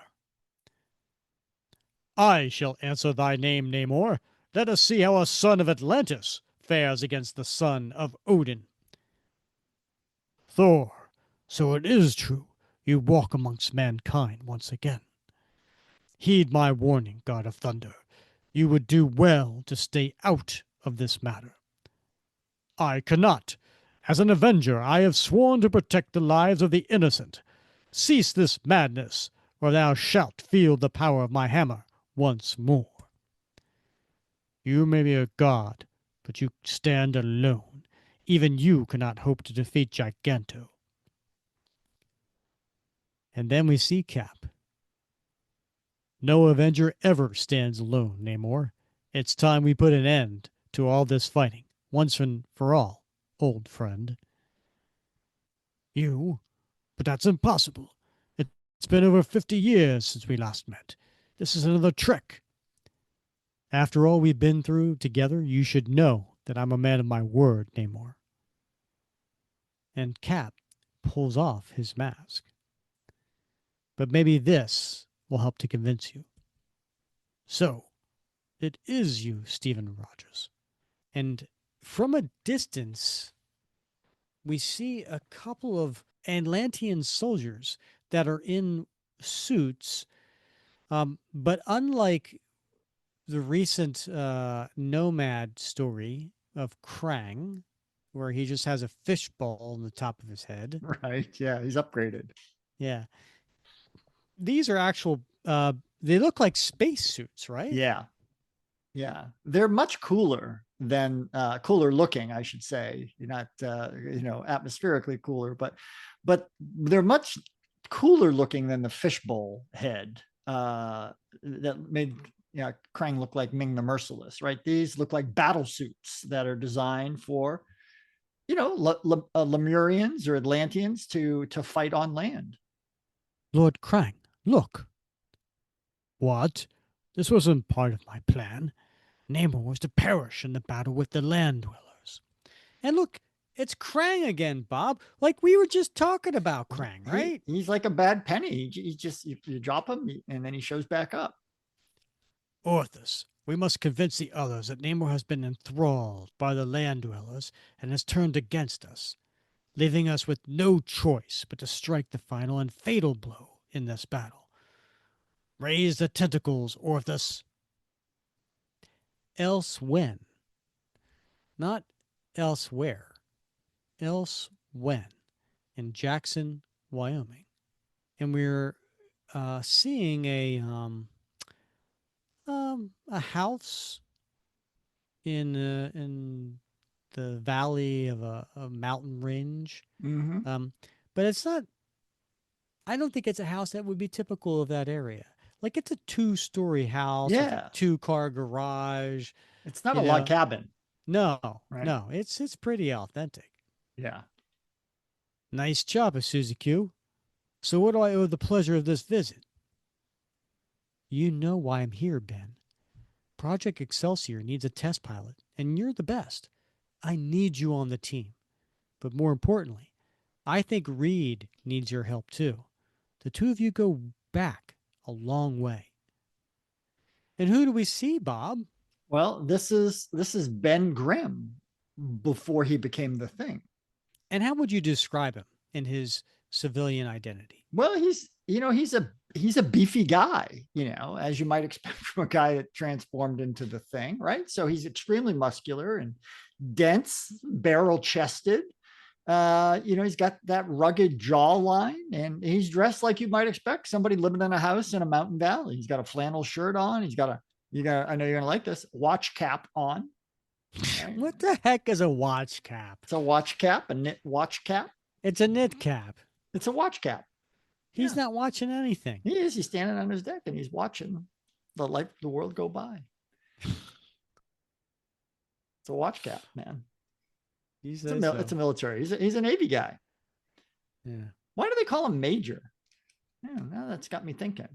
I shall answer thy name, Namor. Let us see how a son of Atlantis fares against the son of Odin. Thor, so it is true, you walk amongst mankind once again. Heed my warning, God of Thunder. You would do well to stay out of this matter. I cannot. As an avenger, I have sworn to protect the lives of the innocent. Cease this madness, or thou shalt feel the power of my hammer once more. You may be a god, but you stand alone. Even you cannot hope to defeat Giganto. And then we see Cap. No Avenger ever stands alone, Namor. It's time we put an end to all this fighting, once and for all, old friend. You? But that's impossible. It's been over 50 years since we last met. This is another trick. After all we've been through together, you should know that I'm a man of my word, Namor. And Cap pulls off his mask. But maybe this will help to convince you. So, it is you, Stephen Rogers. And from a distance, we see a couple of Atlantean soldiers that are in suits. But unlike the recent Nomad story of Krang, where he just has a fishbowl on the top of his head. Right. Yeah. He's upgraded. Yeah. These are actual, they look like space suits, right? Yeah. Yeah. They're much cooler than cooler looking, I should say. You're not, atmospherically cooler, but they're much cooler looking than the fishbowl head that made Krang look like Ming the Merciless, right? These look like battle suits that are designed for, Lemurians or Atlanteans to fight on land. Lord Krang, look. What? This wasn't part of my plan. Namor was to perish in the battle with the land dwellers. And look, it's Krang again, Bob. Like we were just talking about Krang, right? He's like a bad penny. He just, you drop him and then he shows back up. Orthus, we must convince the others that Namor has been enthralled by the land dwellers and has turned against us, leaving us with no choice but to strike the final and fatal blow in this battle. Raise the tentacles, Orthus. Else when? Not elsewhere. Else when? In Jackson, Wyoming. And we're seeing a house in the valley of a mountain range. Mm-hmm. But it's not. I don't think it's a house that would be typical of that area. like it's a 2-story house with a Yeah. 2-car garage. It's not a You log know, cabin, no, right? no, it's pretty authentic. Yeah. Nice job, Susie Q. So what do I owe the pleasure of this visit? You know why I'm here, Ben. Project Excelsior needs a test pilot, and you're the best. I need you on the team. But more importantly, I think Reed needs your help too. The two of you go back a long way. And who do we see, Bob? Well, this is Ben Grimm before he became the Thing. And how would you describe him in his civilian identity? Well, he's a beefy guy, as you might expect from a guy that transformed into the Thing, right? So he's extremely muscular and dense, barrel chested. He's got that rugged jawline, and he's dressed like you might expect somebody living in a house in a mountain valley. He's got a flannel shirt on. I know you're gonna like this, watch cap on. Right? What the heck is a watch cap? It's a watch cap, a knit watch cap. It's a knit cap. It's a watch cap. He's not watching anything. He is. He's standing on his deck and he's watching the world go by. It's a watch cap, man. It's a military. He's a Navy guy. Yeah. Why do they call him Major? Yeah, now that's got me thinking.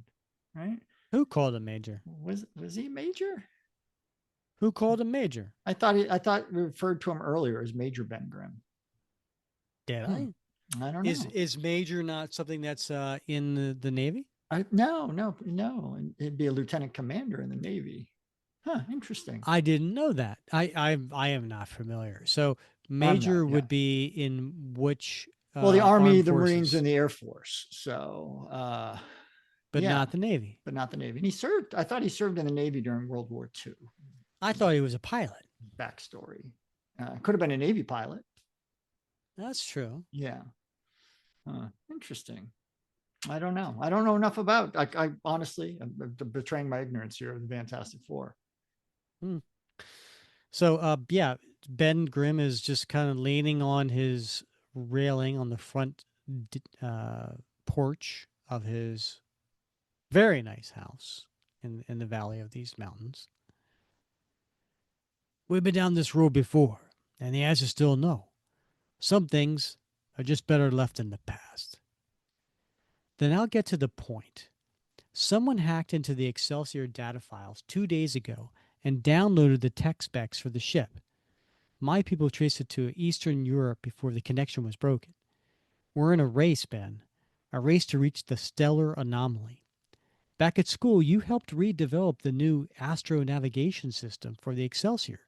Right? Who called him Major? Was he Major? Who called him Major? I thought we referred to him earlier as Major Ben Grimm. Did I? I don't know. Is Major not something that's in the Navy? No. It'd be a lieutenant commander in the Navy. Huh, interesting. I didn't know that. I am not familiar. So Major would be in which? Well, the Army, the forces? Marines, and the Air Force. So, but not the Navy. But not the Navy. And he served. I thought he served in the Navy during World War II. I thought he was a pilot. Backstory. Could have been a Navy pilot. That's true. Yeah. Interesting. I don't know. I don't know enough about. I honestly, I'm betraying my ignorance here of the Fantastic Four. So, Ben Grimm is just kind of leaning on his railing on the front porch of his very nice house in the valley of these mountains. We've been down this road before, and the answer is still no. Some things are just better left in the past. Then I'll get to the point. Someone hacked into the Excelsior data files 2 days ago and downloaded the tech specs for the ship. My people traced it to Eastern Europe before the connection was broken. We're in a race, Ben. A race to reach the stellar anomaly. Back at school, you helped redevelop the new astro navigation system for the Excelsior.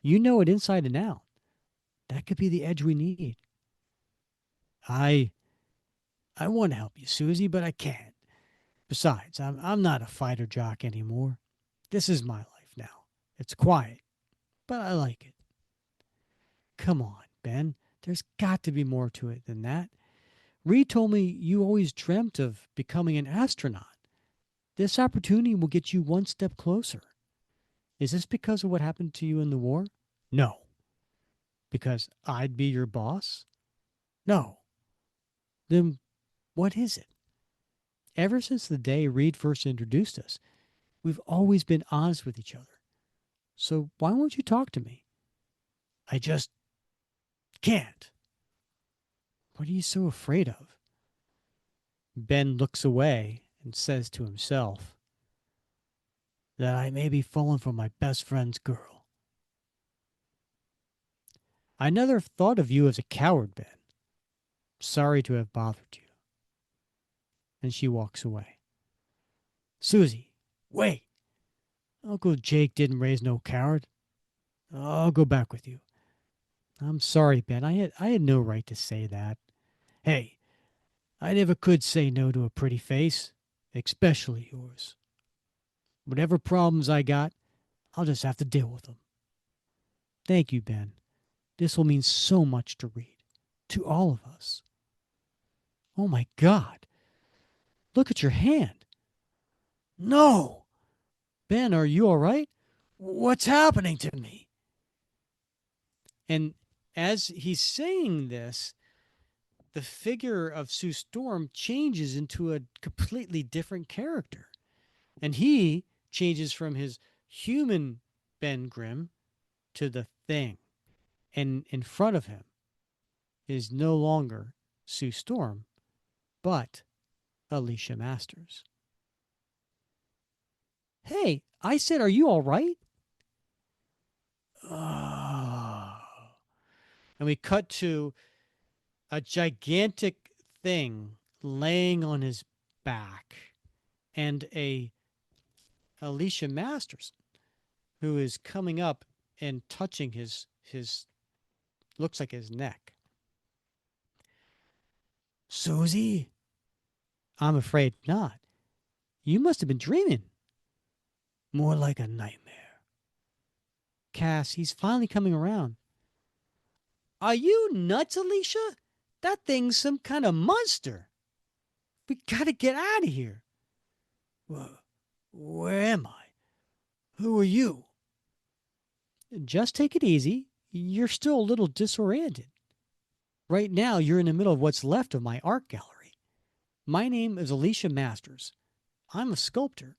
You know it inside and out. That could be the edge we need. I want to help you, Susie, but I can't. Besides, I'm not a fighter jock anymore. This is my life now. It's quiet, but I like it. Come on, Ben. There's got to be more to it than that. Reed told me you always dreamt of becoming an astronaut. This opportunity will get you one step closer. Is this because of what happened to you in the war? No. Because I'd be your boss? No. Then what is it? Ever since the day Reed first introduced us, we've always been honest with each other. So why won't you talk to me? I just can't. What are you so afraid of? Ben looks away and says to himself that I may be falling for my best friend's girl. I never thought of you as a coward, Ben. Sorry to have bothered you. And she walks away. Susie, wait. Uncle Jake didn't raise no coward. I'll go back with you. I'm sorry, Ben. I had no right to say that. Hey, I never could say no to a pretty face, especially yours. Whatever problems I got, I'll just have to deal with them. Thank you, Ben. This will mean so much to Reed, to all of us. Oh my God. Look at your hand. No. Ben, are you all right? What's happening to me? And as he's saying this, the figure of Sue Storm changes into a completely different character. And he changes from his human Ben Grimm to the Thing. And in front of him is no longer Sue Storm, but Alicia Masters. Hey, I said, are you all right? Oh. And we cut to a gigantic thing laying on his back and a Alicia Masters who is coming up and touching his looks like his neck. Susie? I'm afraid not. You must have been dreaming. More like a nightmare. Cass, he's finally coming around. Are you nuts, Alicia? That thing's some kind of monster. We gotta get out of here. Where am I? Who are you? Just take it easy. You're still a little disoriented. Right now, you're in the middle of what's left of my art gallery. My name is Alicia Masters. I'm a sculptor.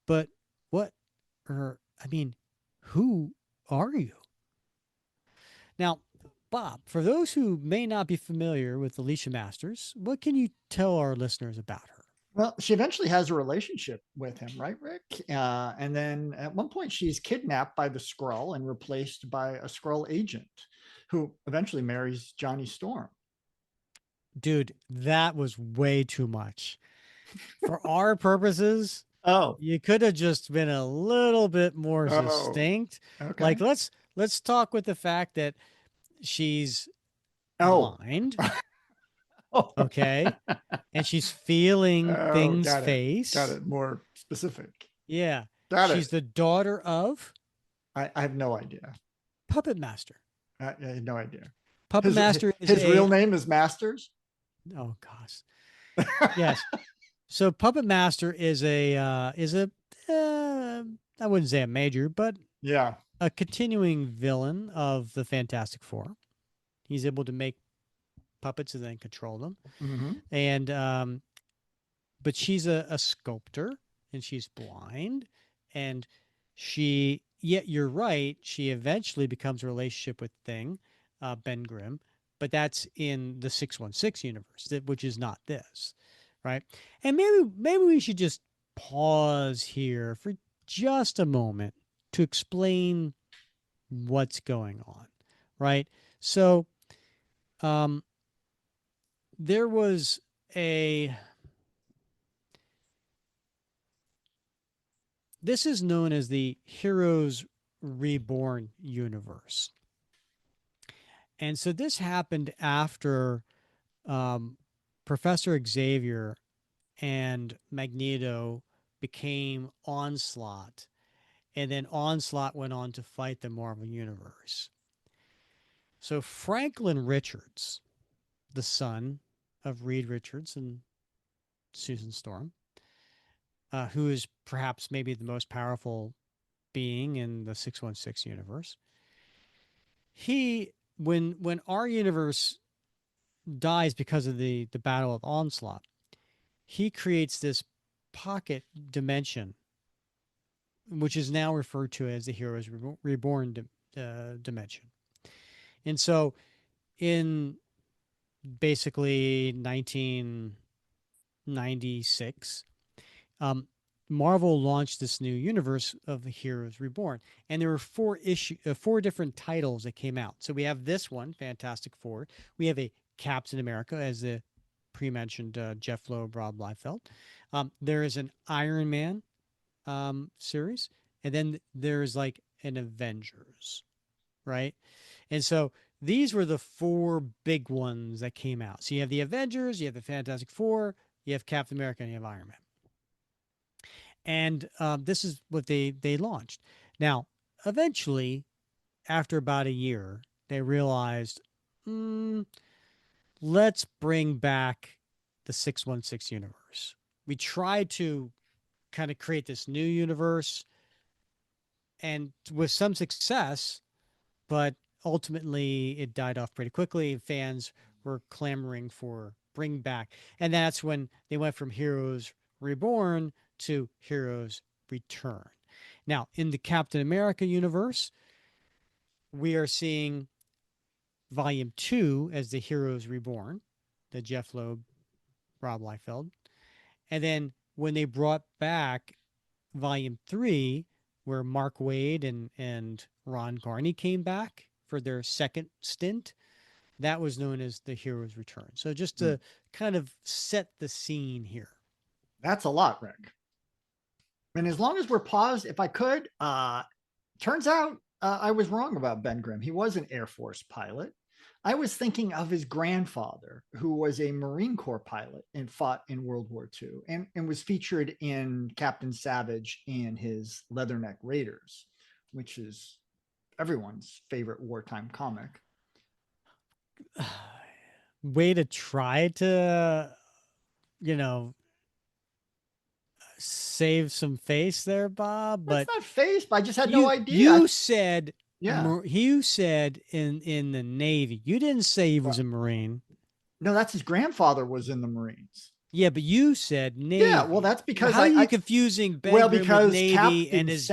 But what, who are you? Now, Bob, for those who may not be familiar with Alicia Masters, what can you tell our listeners about her? Well, she eventually has a relationship with him, right, Rick? And then at one point, she's kidnapped by the Skrull and replaced by a Skrull agent who eventually marries Johnny Storm. Dude, that was way too much. For our purposes, you could have just been a little bit more succinct. Okay. Like, let's talk with the fact that she's blind. Okay. And she's feeling things face. Got it. More specific. Yeah. She's the daughter of? I have no idea. Puppet Master. I have no idea. Puppet Master is his real name is Masters? Oh, gosh. Yes. So Puppet Master is I wouldn't say a major, but a continuing villain of the Fantastic Four. He's able to make puppets and then control them. Mm-hmm. And but she's a sculptor and she's blind, and you're right, she eventually becomes a relationship with Thing, Ben Grimm, but that's in the 616 universe, which is not this, right? And maybe we should just pause here for just a moment to explain what's going on, right? So there was this is known as the Heroes Reborn universe. And so this happened after Professor Xavier and Magneto became Onslaught, and then Onslaught went on to fight the Marvel Universe. So Franklin Richards, the son of Reed Richards and Susan Storm, who is perhaps maybe the most powerful being in the 616 universe, when our universe dies because of the Battle of Onslaught, he creates this pocket dimension, which is now referred to as the Heroes Reborn dimension. And so in basically 1996, Marvel launched this new universe of the Heroes Reborn, and there were four different titles that came out. So we have this one, Fantastic Four. We have a Captain America as the pre-mentioned Jeff Loeb, Rob Liefeld. There is an Iron Man series, and then there's like an Avengers, right? And so these were the four big ones that came out. So you have the Avengers, you have the Fantastic Four, you have Captain America, and you have Iron Man. And this is what they launched. Now, eventually, after about a year, they realized, let's bring back the 616 universe. We tried to kind of create this new universe, and with some success, but ultimately it died off pretty quickly. Fans were clamoring for bring back. And that's when they went from Heroes Reborn to Heroes Return. Now, in the Captain America universe, we are seeing Volume 2 as the Heroes Reborn, the Jeff Loeb, Rob Liefeld. And then when they brought back Volume 3, where Mark Waid and Ron Garney came back for their second stint, that was known as the Hero's Return. So just to kind of set the scene here. That's a lot, Rick. And as long as we're paused, if I could, turns out I was wrong about Ben Grimm. He was an Air Force pilot. I was thinking of his grandfather, who was a Marine Corps pilot and fought in World War II and was featured in Captain Savage and his Leatherneck Raiders, which is everyone's favorite wartime comic. Way to try to, save some face there, Bob. But that's not face, but I just had no idea. You said... Yeah. You said in the Navy. You didn't say he was a Marine. No, that's his grandfather was in the Marines. Yeah, but you said Navy. Yeah, well, that's because how are you confusing Ben Grimm with Navy Captain and his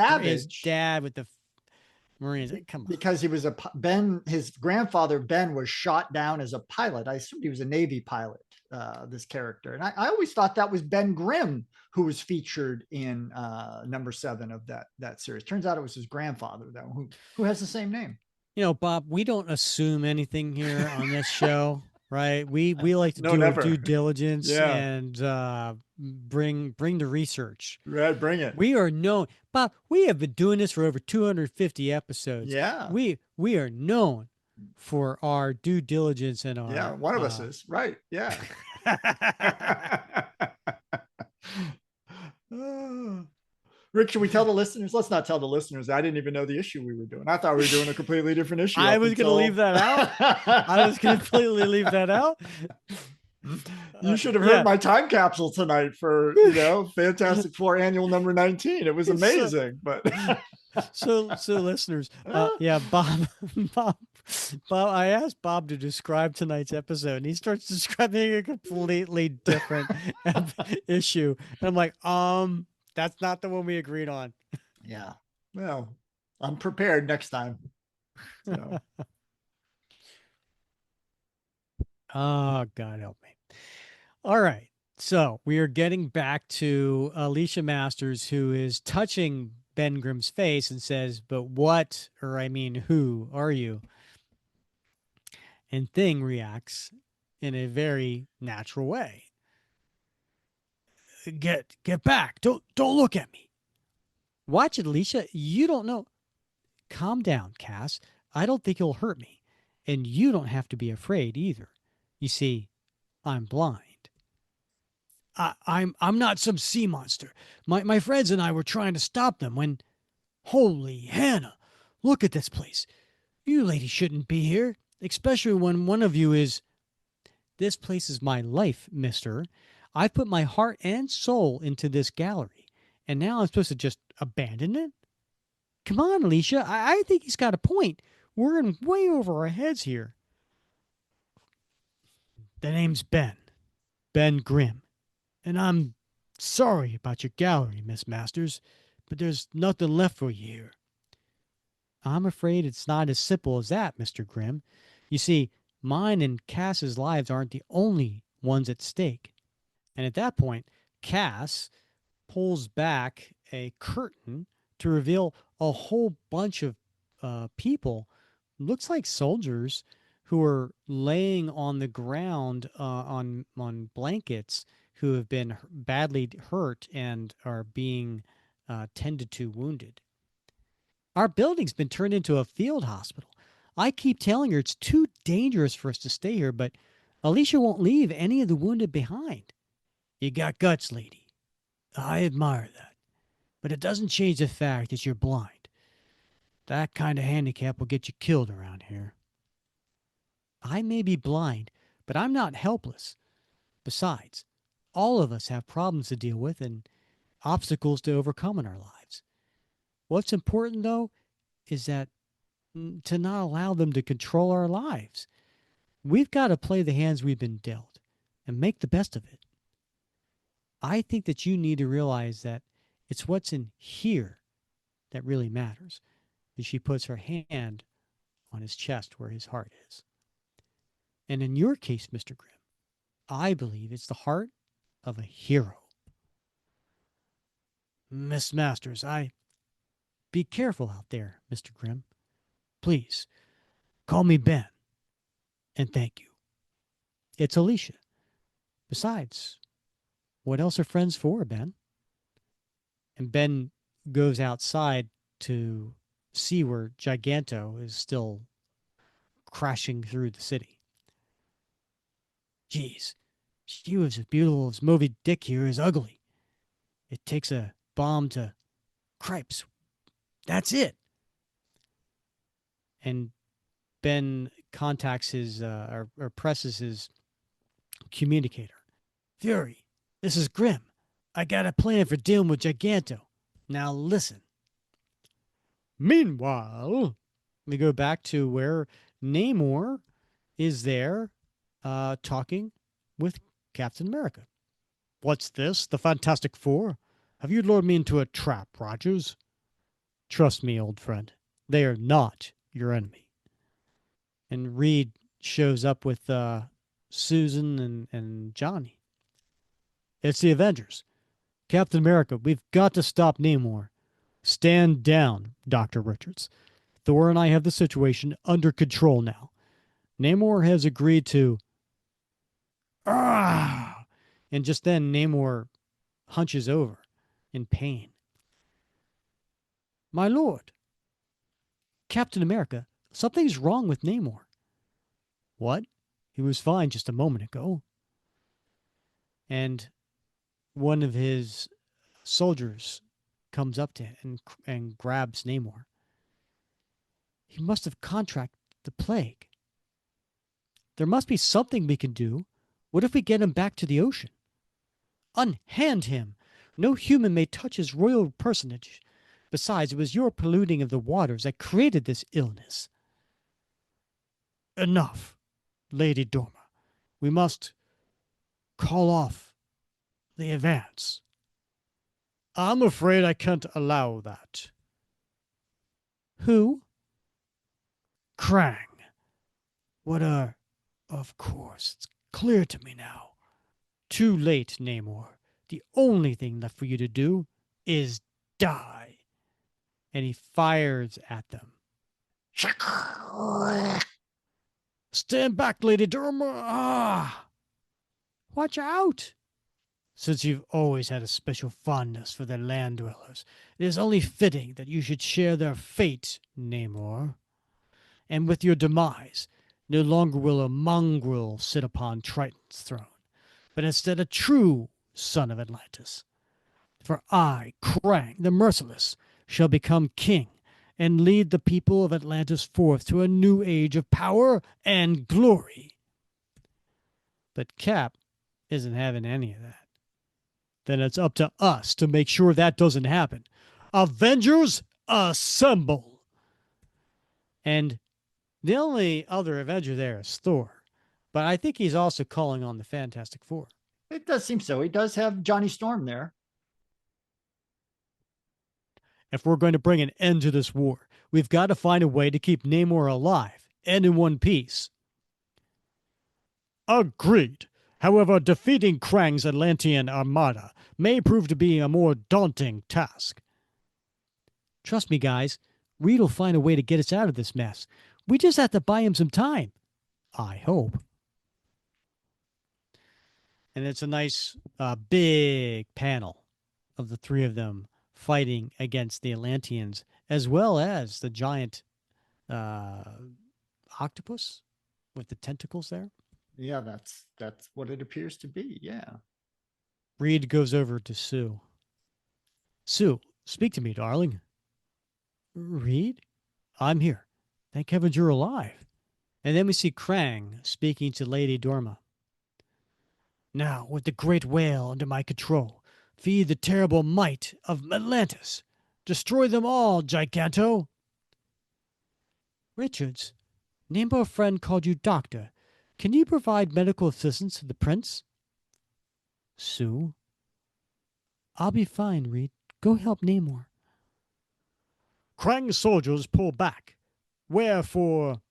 dad with the Marines? Come on. Because he was his grandfather, Ben, was shot down as a pilot. I assumed he was a Navy pilot, this character. And I always thought that was Ben Grimm, who was featured in number 7 of that series. Turns out it was his grandfather, though, who has the same name. Bob, we don't assume anything here on this show, right? We like to do our due diligence and bring the research. Right, bring it. We are known, Bob. We have been doing this for over 250 episodes. Yeah, we are known for our due diligence and our. One of us is right. Yeah. Rick, should we tell the listeners? Let's not tell the listeners. I didn't even know the issue we were doing. I thought we were doing a completely different issue. I was going to leave that out. I was going to completely leave that out. You should have heard my time capsule tonight for, Fantastic Four annual number 19. It was amazing. So listeners, Bob, I asked Bob to describe tonight's episode, and he starts describing a completely different issue. And I'm like, that's not the one we agreed on. Yeah. Well, I'm prepared next time. So. Oh, God help me. All right. So we are getting back to Alicia Masters, who is touching Ben Grimm's face and says, but what, or I mean, who are you? And Thing reacts in a very natural way. Get back. Don't look at me. Watch it, Alicia. You don't know. Calm down, Cass. I don't think you'll hurt me. And you don't have to be afraid either. You see, I'm blind. I'm not some sea monster. My friends and I were trying to stop them when... Holy Hannah, look at this place. You ladies shouldn't be here, especially when one of you is... This place is my life, mister. I've put my heart and soul into this gallery, and now I'm supposed to just abandon it? Come on, Alicia. I think he's got a point. We're in way over our heads here. The name's Ben Grimm. And I'm sorry about your gallery, Miss Masters, but there's nothing left for you here. I'm afraid it's not as simple as that, Mr. Grimm. You see, mine and Cass's lives aren't the only ones at stake. And at that point, Cass pulls back a curtain to reveal a whole bunch of people, looks like soldiers, who are laying on the ground on blankets, who have been badly hurt and are being tended to wounded. Our building's been turned into a field hospital. I keep telling her it's too dangerous for us to stay here, but Alicia won't leave any of the wounded behind. You got guts, lady. I admire that. But it doesn't change the fact that you're blind. That kind of handicap will get you killed around here. I may be blind, but I'm not helpless. Besides, all of us have problems to deal with and obstacles to overcome in our lives. What's important, though, is that to not allow them to control our lives. We've got to play the hands we've been dealt and make the best of it. I think that you need to realize that it's what's in here that really matters. And she puts her hand on his chest where his heart is. And in your case, Mr. Grimm, I believe it's the heart of a hero. Miss Masters, be careful out there, Mr. Grimm. Please, call me Ben. And thank you. It's Alicia. Besides, what else are friends for, Ben? And Ben goes outside to see where Giganto is still crashing through the city. Geez, she was as beautiful as Moby Dick here is ugly. It takes a bomb to cripes. That's it. And Ben contacts his or presses his communicator. Fury, this is Grimm. I got a plan for dealing with Giganto. Now listen. Meanwhile, we go back to where Namor is there talking with Captain America. What's this? The Fantastic Four? Have you lured me into a trap, Rogers? Trust me, old friend. They are not your enemy. And Reed shows up with Susan and Johnny. It's the Avengers. Captain America, we've got to stop Namor. Stand down, Dr. Richards. Thor and I have the situation under control now. Namor has agreed to... Ah! And just then, Namor hunches over in pain. My lord, Captain America, something's wrong with Namor. What? He was fine just a moment ago. And one of his soldiers comes up to him and grabs Namor. He must have contracted the plague. There must be something we can do. What if we get him back to the ocean? Unhand him. No human may touch his royal personage. Besides, it was your polluting of the waters that created this illness. Enough, Lady Dorma. We must call off the advance. I'm afraid I can't allow that. Who? Krang. Of course, it's clear to me now. Too late, Namor. The only thing left for you to do is die. And he fires at them. Stand back, Lady Dorma. Ah! Watch out! Since you've always had a special fondness for the land dwellers, it is only fitting that you should share their fate, Namor. And with your demise, no longer will a mongrel sit upon Triton's throne, but instead a true son of Atlantis. For I, Krang the Merciless, shall become king and lead the people of Atlantis forth to a new age of power and glory. But Cap isn't having any of that. Then it's up to us to make sure that doesn't happen. Avengers, assemble! And the only other Avenger there is Thor. But I think he's also calling on the Fantastic Four. It does seem so. He does have Johnny Storm there. If we're going to bring an end to this war, we've got to find a way to keep Namor alive and in one piece. Agreed. However, defeating Krang's Atlantean Armada may prove to be a more daunting task. Trust me, guys. Reed will find a way to get us out of this mess. We just have to buy him some time. I hope. And it's a nice, big panel of the three of them fighting against the Atlanteans, as well as the giant octopus with the tentacles there. Yeah, that's what it appears to be. Yeah. Reed goes over to Sue. Sue, speak to me, darling. Reed? I'm here. Thank heavens you're alive. And then we see Krang speaking to Lady Dorma. Now, with the great whale under my control, feed the terrible might of Atlantis. Destroy them all, Giganto. Richards, Namor friend called you doctor. Can you provide medical assistance to the prince? Sue, I'll be fine, Reed. Go help Namor. Krang's soldiers pull back. Wherefore?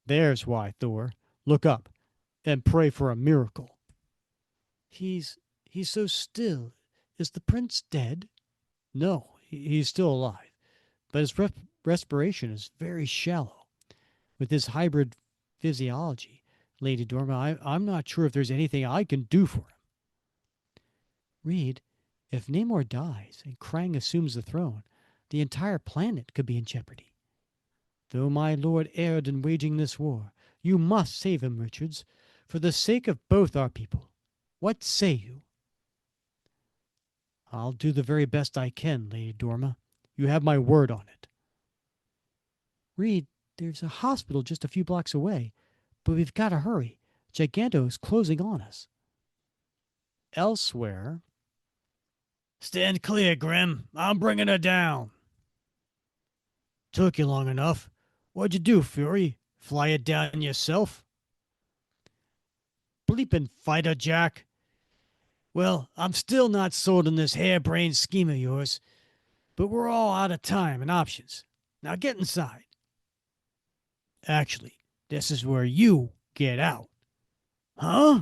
There's why, Thor. Look up and pray for a miracle. He's so still. Is the prince dead? No, he's still alive, but his respiration is very shallow. With his hybrid physiology, Lady Dorma, I'm not sure if there's anything I can do for him. Reed, if Namor dies and Krang assumes the throne, the entire planet could be in jeopardy. Though my lord erred in waging this war, you must save him, Richards, for the sake of both our people. What say you? I'll do the very best I can, Lady Dorma. You have my word on it. Reed, there's a hospital just a few blocks away, but we've got to hurry. Giganto is closing on us. Elsewhere... Stand clear, Grim. I'm bringing her down. Took you long enough. What'd you do, Fury? Fly it down yourself? Bleepin' fighter, Jack. Well, I'm still not sold on this harebrained scheme of yours, but we're all out of time and options. Now get inside. Actually, this is where you get out. Huh?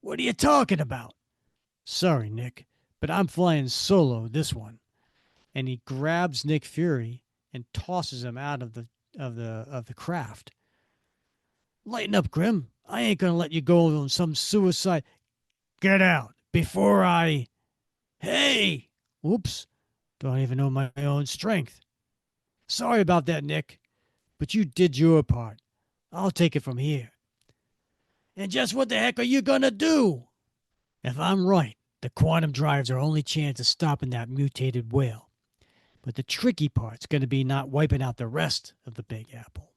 What are you talking about? Sorry, Nick, but I'm flying solo this one. And he grabs Nick Fury and tosses him out of the craft. Lighten up, Grim. I ain't gonna let you go on some suicide. Get out before I... Hey! Oops. Don't even know my own strength. Sorry about that, Nick. But you did your part. I'll take it from here. And just what the heck are you gonna do? If I'm right, the quantum drive's our only chance of stopping that mutated whale. But the tricky part's gonna be not wiping out the rest of the Big Apple.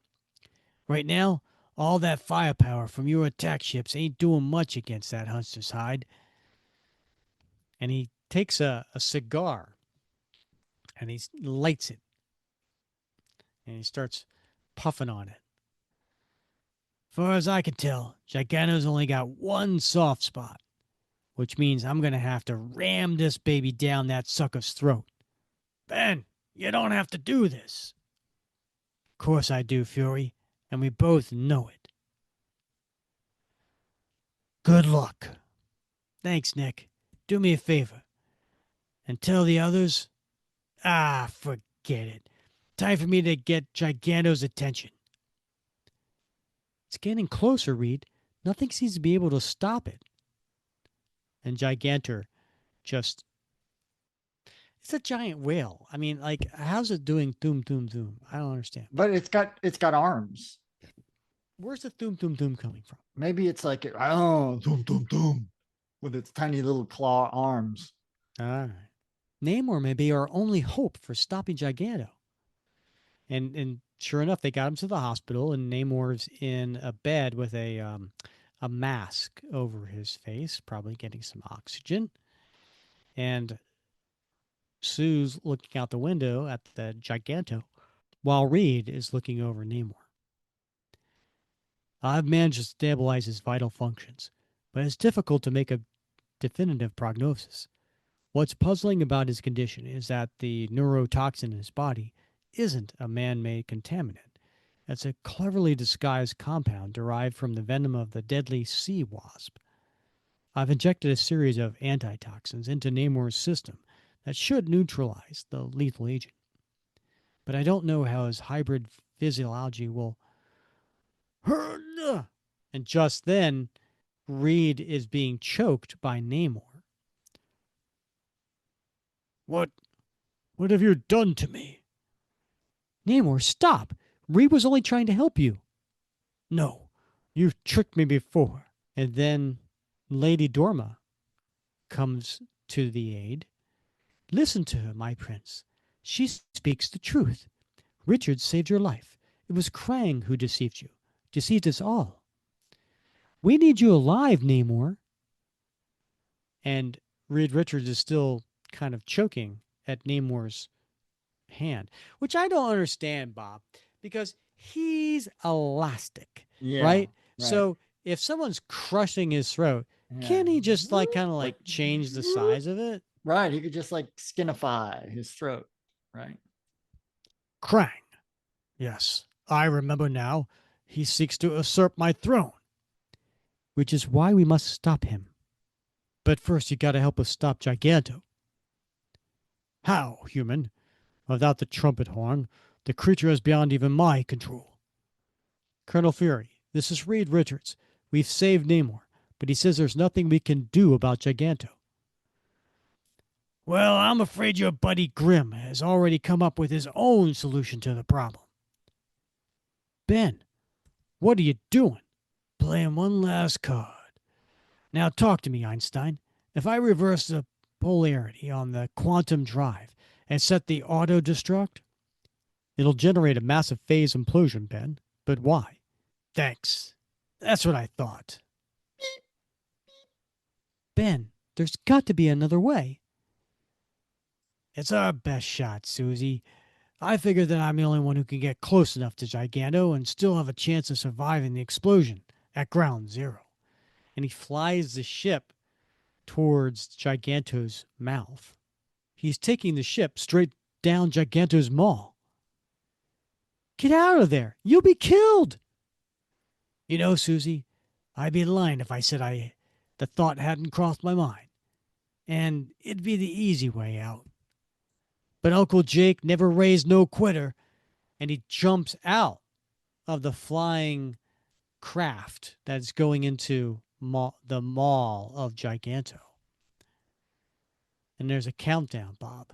Right now, all that firepower from your attack ships ain't doing much against that hunter's hide. And he takes a cigar and he lights it. And he starts puffing on it. Far as I can tell, Giganto's only got one soft spot, which means I'm going to have to ram this baby down that sucker's throat. Ben, you don't have to do this. Of course I do, Fury, and we both know it. Good luck. Thanks, Nick. Do me a favor. And tell the others... forget it. Time for me to get Giganto's attention. It's getting closer, Reed. Nothing seems to be able to stop it. And Gigantor just... It's a giant whale. I mean, like, how's it doing thoom, thoom, thoom? I don't understand. But it's got arms. Where's the thoom, thoom, thoom coming from? Maybe it's like, oh, thoom, thoom, thoom, with its tiny little claw arms. All right. Namor may be our only hope for stopping Giganto. And sure enough, they got him to the hospital, and Namor's in a bed with a mask over his face, probably getting some oxygen. And Sue's looking out the window at the Giganto, while Reed is looking over Namor. I've managed to stabilize his vital functions, but it's difficult to make a definitive prognosis. What's puzzling about his condition is that the neurotoxin in his body isn't a man-made contaminant. It's a cleverly disguised compound derived from the venom of the deadly sea wasp. I've injected a series of antitoxins into Namor's system that should neutralize the lethal agent. But I don't know how his hybrid physiology will... And just then, Reed is being choked by Namor. What have you done to me? Namor, stop! Reed was only trying to help you. No, you've tricked me before. And then Lady Dorma comes to the aid. Listen to her, my prince. She speaks the truth. Richard saved your life. It was Krang who deceived you. Deceived us all. We need you alive, Namor. And Reed Richards is still kind of choking at Namor's hand, which I don't understand, Bob, because he's elastic, right? So if someone's crushing his throat, can't he just like kind of like change the size of it? Right. He could just like skinify his throat. Right. Krang. Yes, I remember now. He seeks to usurp my throne, which is why we must stop him. But first, you gotta help us stop Giganto. How, human? Without the trumpet horn, the creature is beyond even my control. Colonel Fury, this is Reed Richards. We've saved Namor, but he says there's nothing we can do about Giganto. Well, I'm afraid your buddy Grimm has already come up with his own solution to the problem. Ben, what are you doing? Playing one last card. Now talk to me, Einstein. If I reverse the polarity on the quantum drive and set the auto-destruct, it'll generate a massive phase implosion, Ben. But why? Thanks. That's what I thought. Ben, there's got to be another way. It's our best shot, Susie. I figure that I'm the only one who can get close enough to Giganto and still have a chance of surviving the explosion at ground zero. And he flies the ship towards Giganto's mouth. He's taking the ship straight down Giganto's maw. Get out of there! You'll be killed! You know, Susie, I'd be lying if I said the thought hadn't crossed my mind. And it'd be the easy way out. But Uncle Jake never raised no quitter, and he jumps out of the flying craft that's going into the maw of Giganto. And there's a countdown, Bob.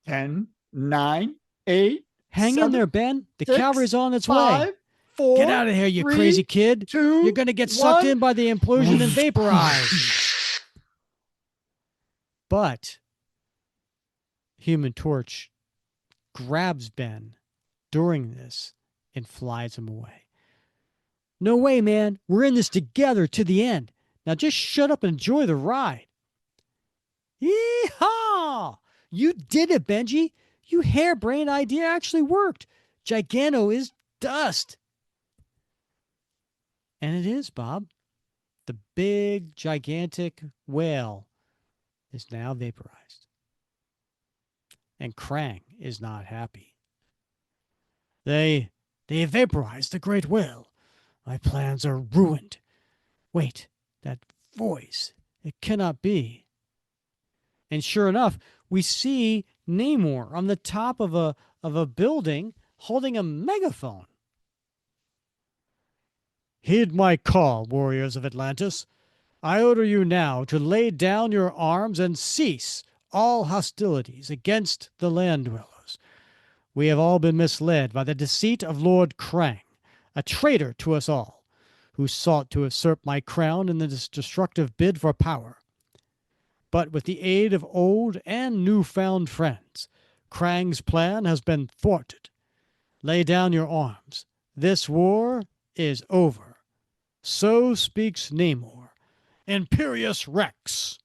10, 9, 8. Hang 7, in there, Ben. The 6, cavalry's on its 5, way. 4. Get out of here, you 3, crazy kid. 2. You're going to get sucked 1. in by the implosion and vaporized. But Human Torch grabs Ben during this and flies him away. No way, man. We're in this together to the end. Now just shut up and enjoy the ride. Yee-haw! You did it, Benji. Your harebrained idea actually worked. Giganto is dust. And it is, Bob. The big, gigantic whale is now vaporized. And Krang is not happy. They vaporized the great whale. My plans are ruined. Wait, that voice. It cannot be. And sure enough, we see Namor on the top of a building holding a megaphone. Heed my call, warriors of Atlantis. I order you now to lay down your arms and cease all hostilities against the land dwellers. We have all been misled by the deceit of Lord Krang, a traitor to us all, who sought to usurp my crown in this destructive bid for power. But with the aid of old and newfound friends, Krang's plan has been thwarted. Lay down your arms. This war is over. So speaks Namor, Imperious Rex.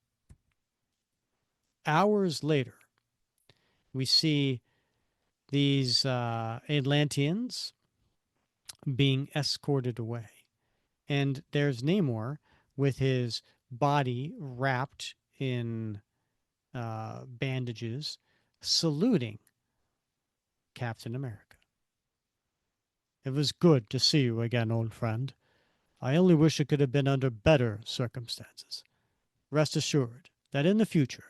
Hours later, we see these Atlanteans being escorted away. And there's Namor with his body wrapped in bandages, saluting Captain America. It was good to see you again, old friend. I only wish it could have been under better circumstances. Rest assured that in the future,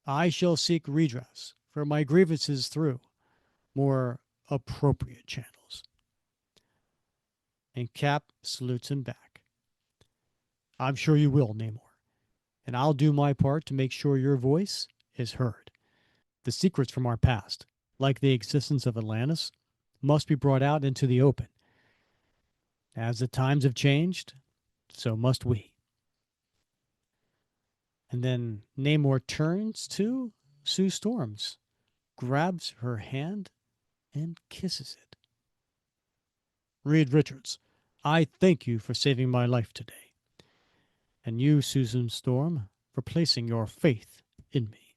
I shall seek redress for my grievances through more appropriate channels. And Cap salutes him back. I'm sure you will, Namor. And I'll do my part to make sure your voice is heard. The secrets from our past, like the existence of Atlantis, must be brought out into the open. As the times have changed, so must we. And then Namor turns to Sue Storms, grabs her hand, and kisses it. Reed Richards, I thank you for saving my life today. And you, Susan Storm, for placing your faith in me.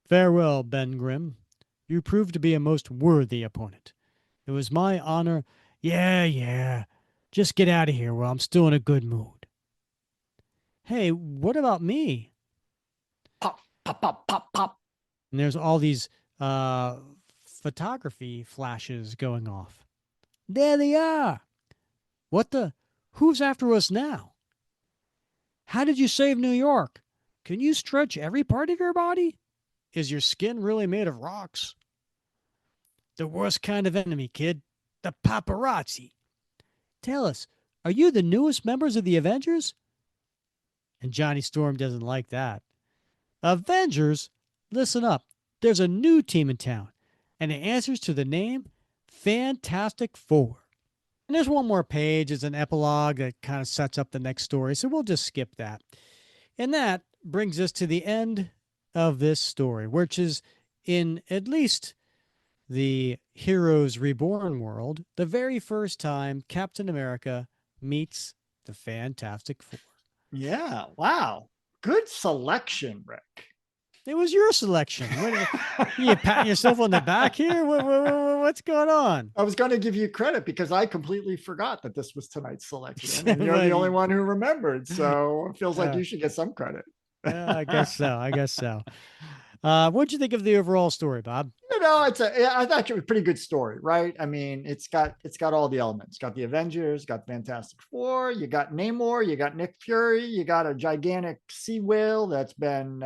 Farewell, Ben Grimm. You proved to be a most worthy opponent. It was my honor. Yeah. Just get out of here while I'm still in a good mood. Hey, what about me? pop, pop, pop, pop. And there's all these photography flashes going off. There they are. What the? Who's after us now? How did you save New York? Can you stretch every part of your body? Is your skin really made of rocks? The worst kind of enemy, kid. The paparazzi. Tell us, are you the newest members of the Avengers? And Johnny Storm doesn't like that. Avengers? Listen up. There's a new team in town, and it answers to the name Fantastic Four. And there's one more page. It's an epilogue that kind of sets up the next story, so we'll just skip that. And that brings us to the end of this story, which is in at least the Heroes Reborn world, the very first time Captain America meets the Fantastic Four. Yeah. Wow. Good selection, Rick. It was your selection. You patting yourself on the back here? What's going on? I was going to give you credit because I completely forgot that this was tonight's selection. And you're the only one who remembered. So it feels like you should get some credit. I guess so. What'd you think of the overall story, Bob? I thought it was a pretty good story, right? I mean, it's got all the elements. It's got the Avengers, got Fantastic Four, you got Namor, you got Nick Fury, you got a gigantic sea whale that's been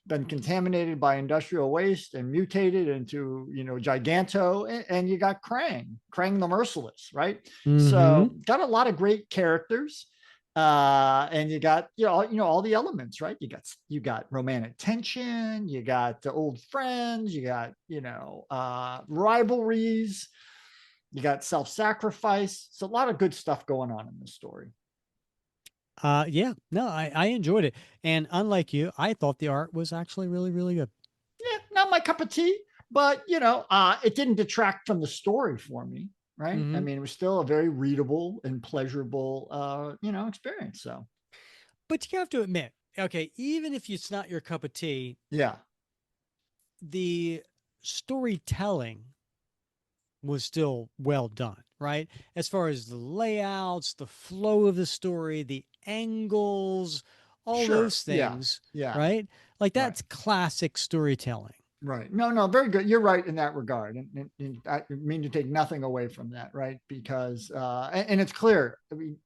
contaminated by industrial waste and mutated into, Giganto, and you got Krang the Merciless, right? Mm-hmm. So got a lot of great characters. And you got all the elements, right? You got romantic tension, you got the old friends, you got rivalries, you got self-sacrifice. It's a lot of good stuff going on in this story. I enjoyed it, and unlike you, I thought the art was actually really, really good. Yeah, not my cup of tea, but it didn't detract from the story for me. Right. Mm-hmm. I mean, it was still a very readable and pleasurable, experience. So, but you have to admit, okay, even if it's not your cup of tea, yeah, the storytelling was still well done, right? As far as the layouts, the flow of the story, the angles, all those things, yeah, right? Like that's classic storytelling. Right. No, very good. You're right in that regard. And I mean to take nothing away from that, right? Because, and it's clear, I mean,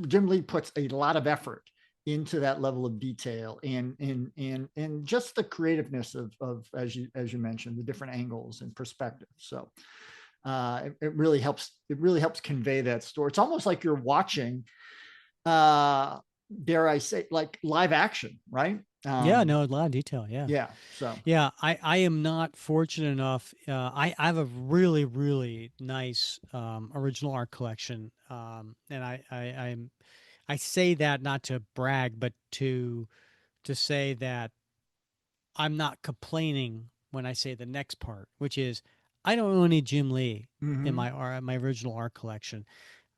Jim Lee puts a lot of effort into that level of detail and just the creativeness of as you mentioned, the different angles and perspectives. So it really helps convey that story. It's almost like you're watching, dare I say, like live action, right? A lot of detail. Yeah. So I am not fortunate enough. I have a really, really nice original art collection, and I say that not to brag, but to say that I'm not complaining when I say the next part, which is I don't own any Jim Lee in my original art collection.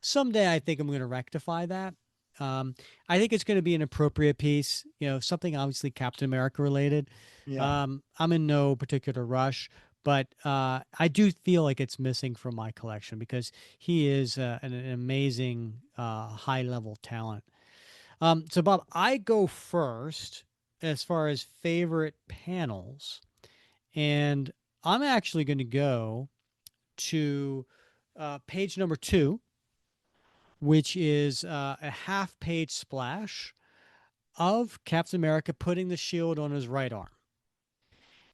Someday I think I'm going to rectify that. I think it's going to be an appropriate piece, something obviously Captain America related. Yeah. I'm in no particular rush, but I do feel like it's missing from my collection because he is an amazing high level talent. So Bob, I go first as far as favorite panels, and I'm actually going to go to page number 2. Which is a half-page splash of Captain America putting the shield on his right arm.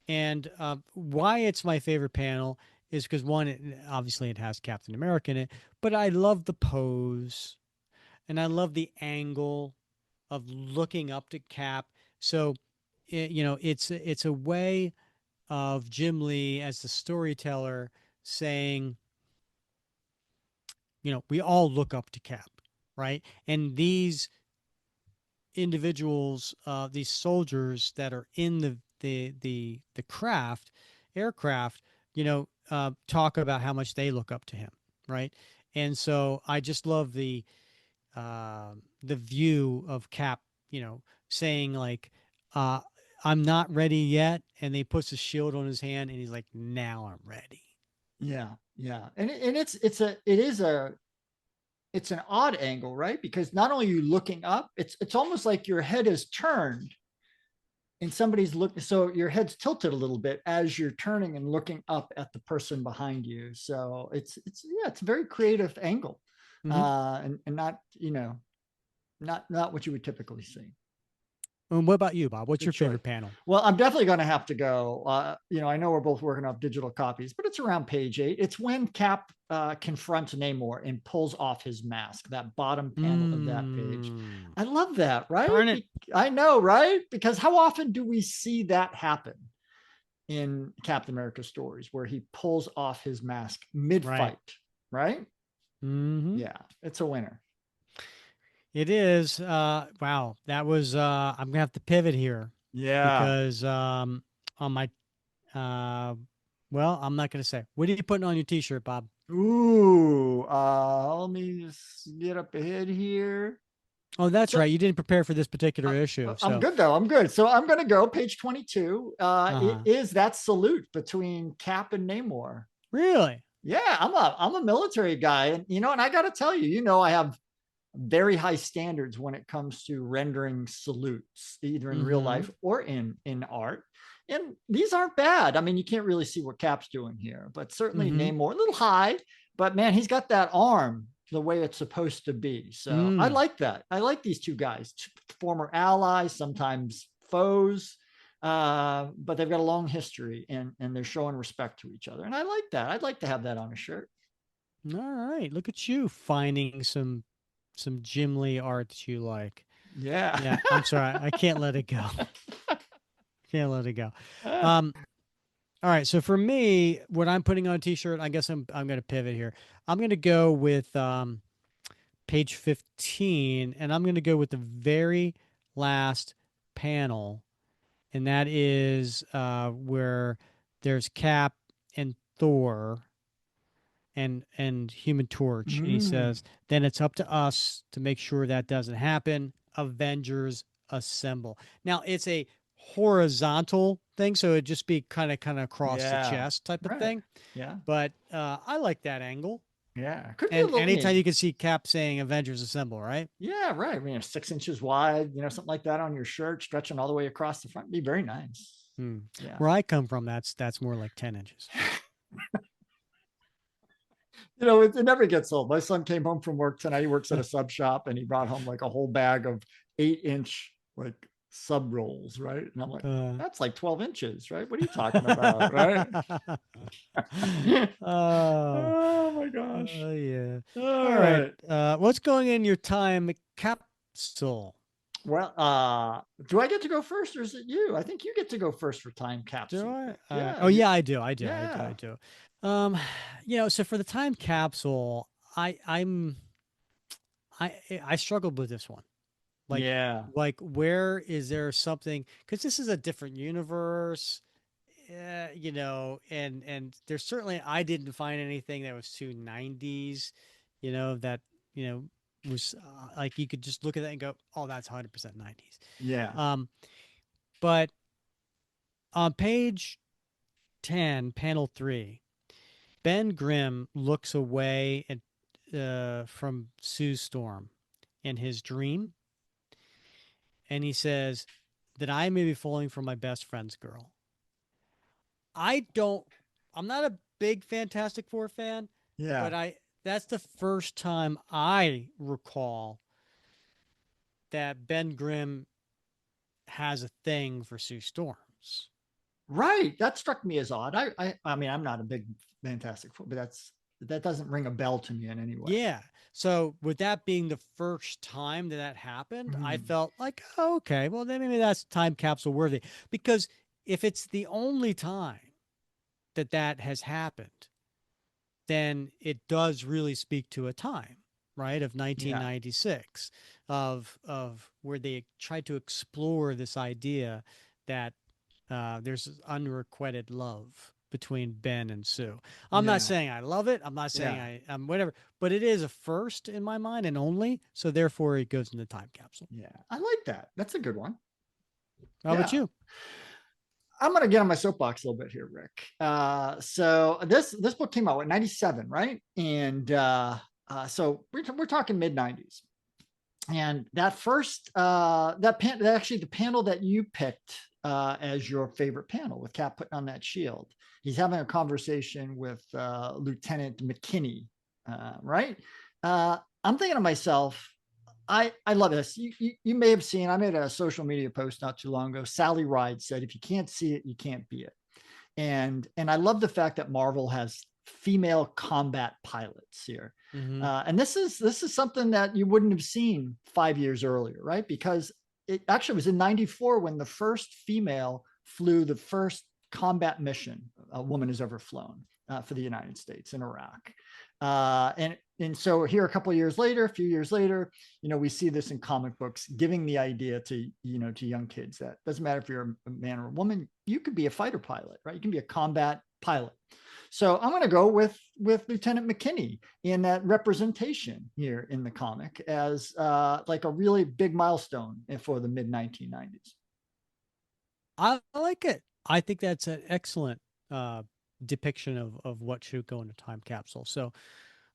And why it's my favorite panel is because, one, obviously it has Captain America in it, but I love the pose, and I love the angle of looking up to Cap. So, it's a way of Jim Lee as the storyteller saying, we all look up to Cap, right? And these individuals, these soldiers that are in the aircraft, talk about how much they look up to him, right? And so I just love the view of Cap, saying like, "I'm not ready yet," and he puts a shield on his hand, and he's like, "Now I'm ready." Yeah. And it's an odd angle, right? Because not only are you looking up, it's almost like your head is turned and somebody's looking, so your head's tilted a little bit as you're turning and looking up at the person behind you. So it's a very creative angle, Mhm. and not, not what you would typically see. And what about you, Bob? What's Good your choice. favorite panel? Well, I'm definitely going to have to go. I know we're both working off digital copies, but it's around page 8. It's when Cap confronts Namor and pulls off his mask, that bottom panel of that page. I love that, right? Darn it. I know, right? Because how often do we see that happen in Captain America stories where he pulls off his mask mid-fight, right? Mhm. Yeah, it's a winner. It is. Wow. That was, I'm going to have to pivot here Yeah. because on my, well, I'm not going to say. What are you putting on your t-shirt, Bob? Ooh, let me just get up ahead here. Oh, that's So- right. You didn't prepare for this particular issue. I'm So, good though. I'm good. So I'm going to go page 22. Uh-huh. It is that salute between Cap and Namor. really? Yeah, I'm a military guy, and and I got to tell you, I have very high standards when it comes to rendering salutes, either in real Mhm. life or in art. And these aren't bad. I mean, you can't really see what Cap's doing here, but certainly Mhm. Namor, a little high, but man, he's got that arm the way it's supposed to be. So I Mm. like that. I like these two guys, former allies, sometimes foes, but they've got a long history, and they're showing respect to each other. And I like that. I'd like to have that on a shirt. All right. Look at you finding some Jim Lee art that you like. Yeah. Yeah, I'm sorry. I can't let it go. Can't let it go. Um, all right. So for me, what I'm putting on a t-shirt, I guess I'm going to pivot here. I'm going to go with page 15, and I'm going to go with the very last panel, and that is where there's Cap and Thor and Human Torch, and he Mm. says, "Then it's up to us to make sure that doesn't happen. Avengers assemble." Now it's a horizontal thing, so it'd just be kind of across the Yeah. chest type of Right. thing. Yeah. But I like that angle. Yeah. Could be a And little anytime neat. you can see Cap saying "Avengers assemble," right? Yeah. Right. I mean, 6 inches wide, something like that on your shirt, stretching all the way across the front. Be very nice. Hmm. Yeah. Where I come from, that's more like 10 inches. It never gets old. My son came home from work tonight. He works at a sub shop, and he brought home like a whole bag of 8-inch like sub rolls, right? And I'm like, Uh, that's like 12 inches, right? What are you talking about, right? oh, Oh my gosh. yeah. All All right. right. What's going in your time capsule? Well, do I get to go first, or is it you? I think you get to go first for time Do capsule. I? Yeah. Oh yeah, I do. I do. I do. Yeah. I do. Um, so for the time capsule, I struggled with this one. Like, Yeah. where is there something? Because this is a different universe, and there's certainly I didn't find anything that was too 90s, that you know was like you could just look at that and go, oh, that's 100% 90s. Yeah. But on page 10, panel 3, Ben Grimm looks away from Sue Storm in his dream, and he says that I may be falling for my best friend's girl. I'm not a big Fantastic Four fan, Yeah. but that's the first time I recall that Ben Grimm has a thing for Sue Storms. Right. That struck me as odd. I mean, I'm not a big Fantastic Four, but that doesn't ring a bell to me in any way. Yeah. So with that being the first time that happened, I Mhm. felt like, oh, okay, well then maybe that's time capsule worthy. Because if it's the only time that has happened, then it does really speak to a time, right, of Yeah. 1996, of where they tried to explore this idea that there's unrequited love between Ben and Sue. I'm Yeah. not saying I love it. I'm not saying Yeah. I'm whatever, but it is a first in my mind and only. So therefore, it goes in the time capsule. Yeah. I like that. That's a good one. How about Yeah. you? I'm going to get on my soapbox a little bit here, Rick. So this book came out in 97, right? And so we're talking mid 90s. And that first actually the panel that you picked as your favorite panel with Cap putting on that shield. He's having a conversation with Lieutenant McKinney, right? I'm thinking to myself, I love this. You may have seen, I made a social media post not too long ago. Sally Ride said, if you can't see it, you can't be it. And I love the fact that Marvel has female combat pilots here. And this is something that you wouldn't have seen 5 years earlier, right? Because it actually was in 94 when the first female flew the first combat mission a woman has ever flown for the United States in Iraq. And so here a few years later, we see this in comic books, giving the idea to young kids that doesn't matter if you're a man or a woman, you could be a fighter pilot, right? You can be a combat pilot. So I'm going to go with Lieutenant McKinney in that representation here in the comic as like a really big milestone for the mid 1990s. I like it. I think that's an excellent depiction of what should go in a time capsule. So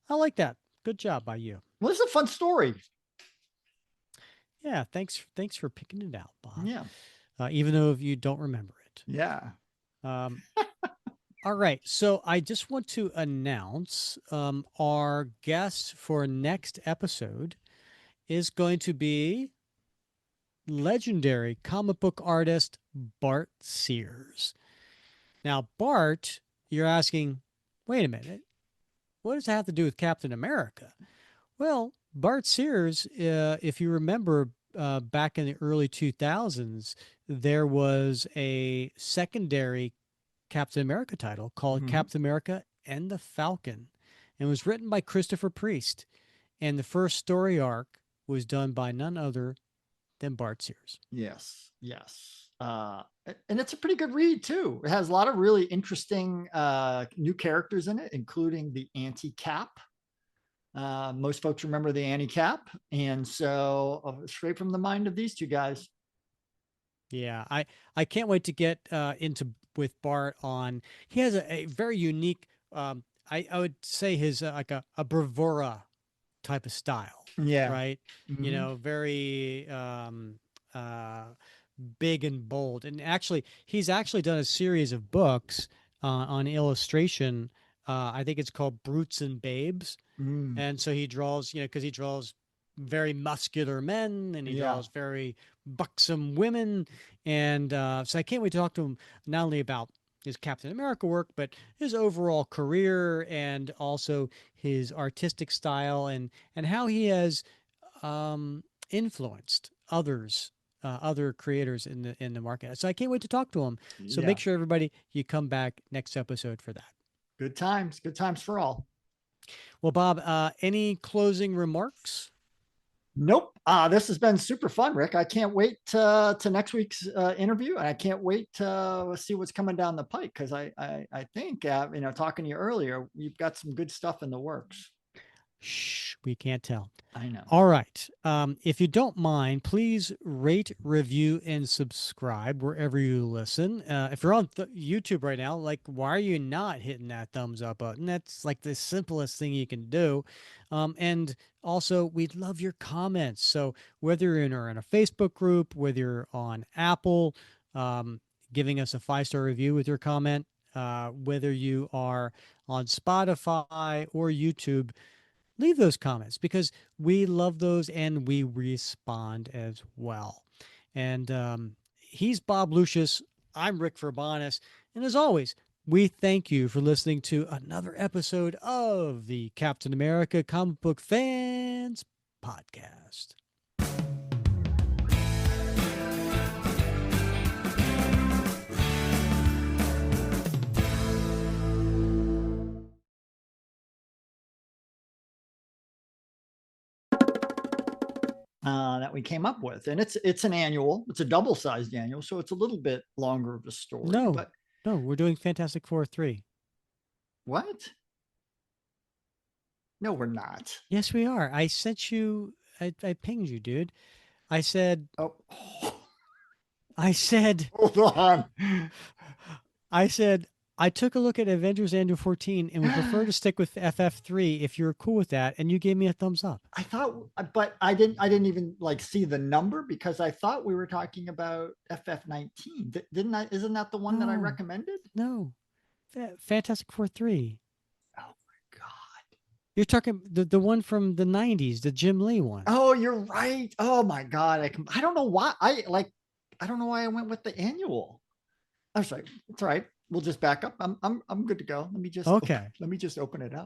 I like that. Good job by you. Well, this is a fun story. Yeah, thanks for picking it out, Bob. Yeah. Even though if you don't remember it. Yeah. All right. So I just want to announce our guest for next episode is going to be legendary comic book artist Bart Sears. Now, Bart, you're asking, wait a minute, what does that have to do with Captain America? Well, Bart Sears, if you remember back in the early 2000s, there was a secondary Captain America title called Captain America and the Falcon. And it was written by Christopher Priest. And the first story arc was done by none other than Bart Sears. Yes. And it's a pretty good read too. It has a lot of really interesting new characters in it, including the anti-Cap. Most folks remember the anti-Cap. And so straight from the mind of these two guys. Yeah, I can't wait to get into with Bart on. He has a very unique, I would say his like a bravura type of style. Yeah. Right. Very big and bold. And actually, he's actually done a series of books on illustration. I think it's called Brutes and Babes. And so he draws, because he draws very muscular men and he draws very buxom women. And so I can't wait to talk to him not only about his Captain America work, but his overall career and also his artistic style and how he has influenced other creators in the market. So I can't wait to talk to him. So make sure everybody, you come back next episode for that. Good times for all. Well, Bob, any closing remarks? Nope. This has been super fun, Rick. I can't wait to next week's interview, and I can't wait to see what's coming down the pike because I think talking to you earlier, you've got some good stuff in the works. Shh, we can't tell. I know. All right. If you don't mind, please rate, review, and subscribe wherever you listen. If you're on YouTube right now, like, why are you not hitting that thumbs up button? That's like the simplest thing you can do. And also, we'd love your comments. So whether you're in a Facebook group, whether you're on Apple, giving us a 5-star review with your comment, whether you are on Spotify or YouTube, leave those comments because we love those and we respond as well. And he's Bob Lucius. I'm Rick Verbanis. And as always, we thank you for listening to another episode of the Captain America Comic Book Fans Podcast. That we came up with, and it's an annual. It's a double-sized annual, so it's a little bit longer of a story. No, we're doing Fantastic Four 3. What? No, we're not. Yes, we are. I sent you. I pinged you, dude. I said. Oh. I said. Hold on. I said I took a look at Avengers Annual 14 and would prefer to stick with FF3 if you're cool with that. And you gave me a thumbs up. I thought, but I didn't even like see the number because I thought we were talking about FF19. Didn't I? Isn't that the one that I No. recommended? No. Fantastic Four 3. Oh my God. You're talking the one from the 90s, the Jim Lee one. Oh, you're right. Oh my God. I don't know why I don't know why I went with the annual. I'm sorry. It's all right. We'll just back up. I'm good to go. Let me just Okay. let me just open it up.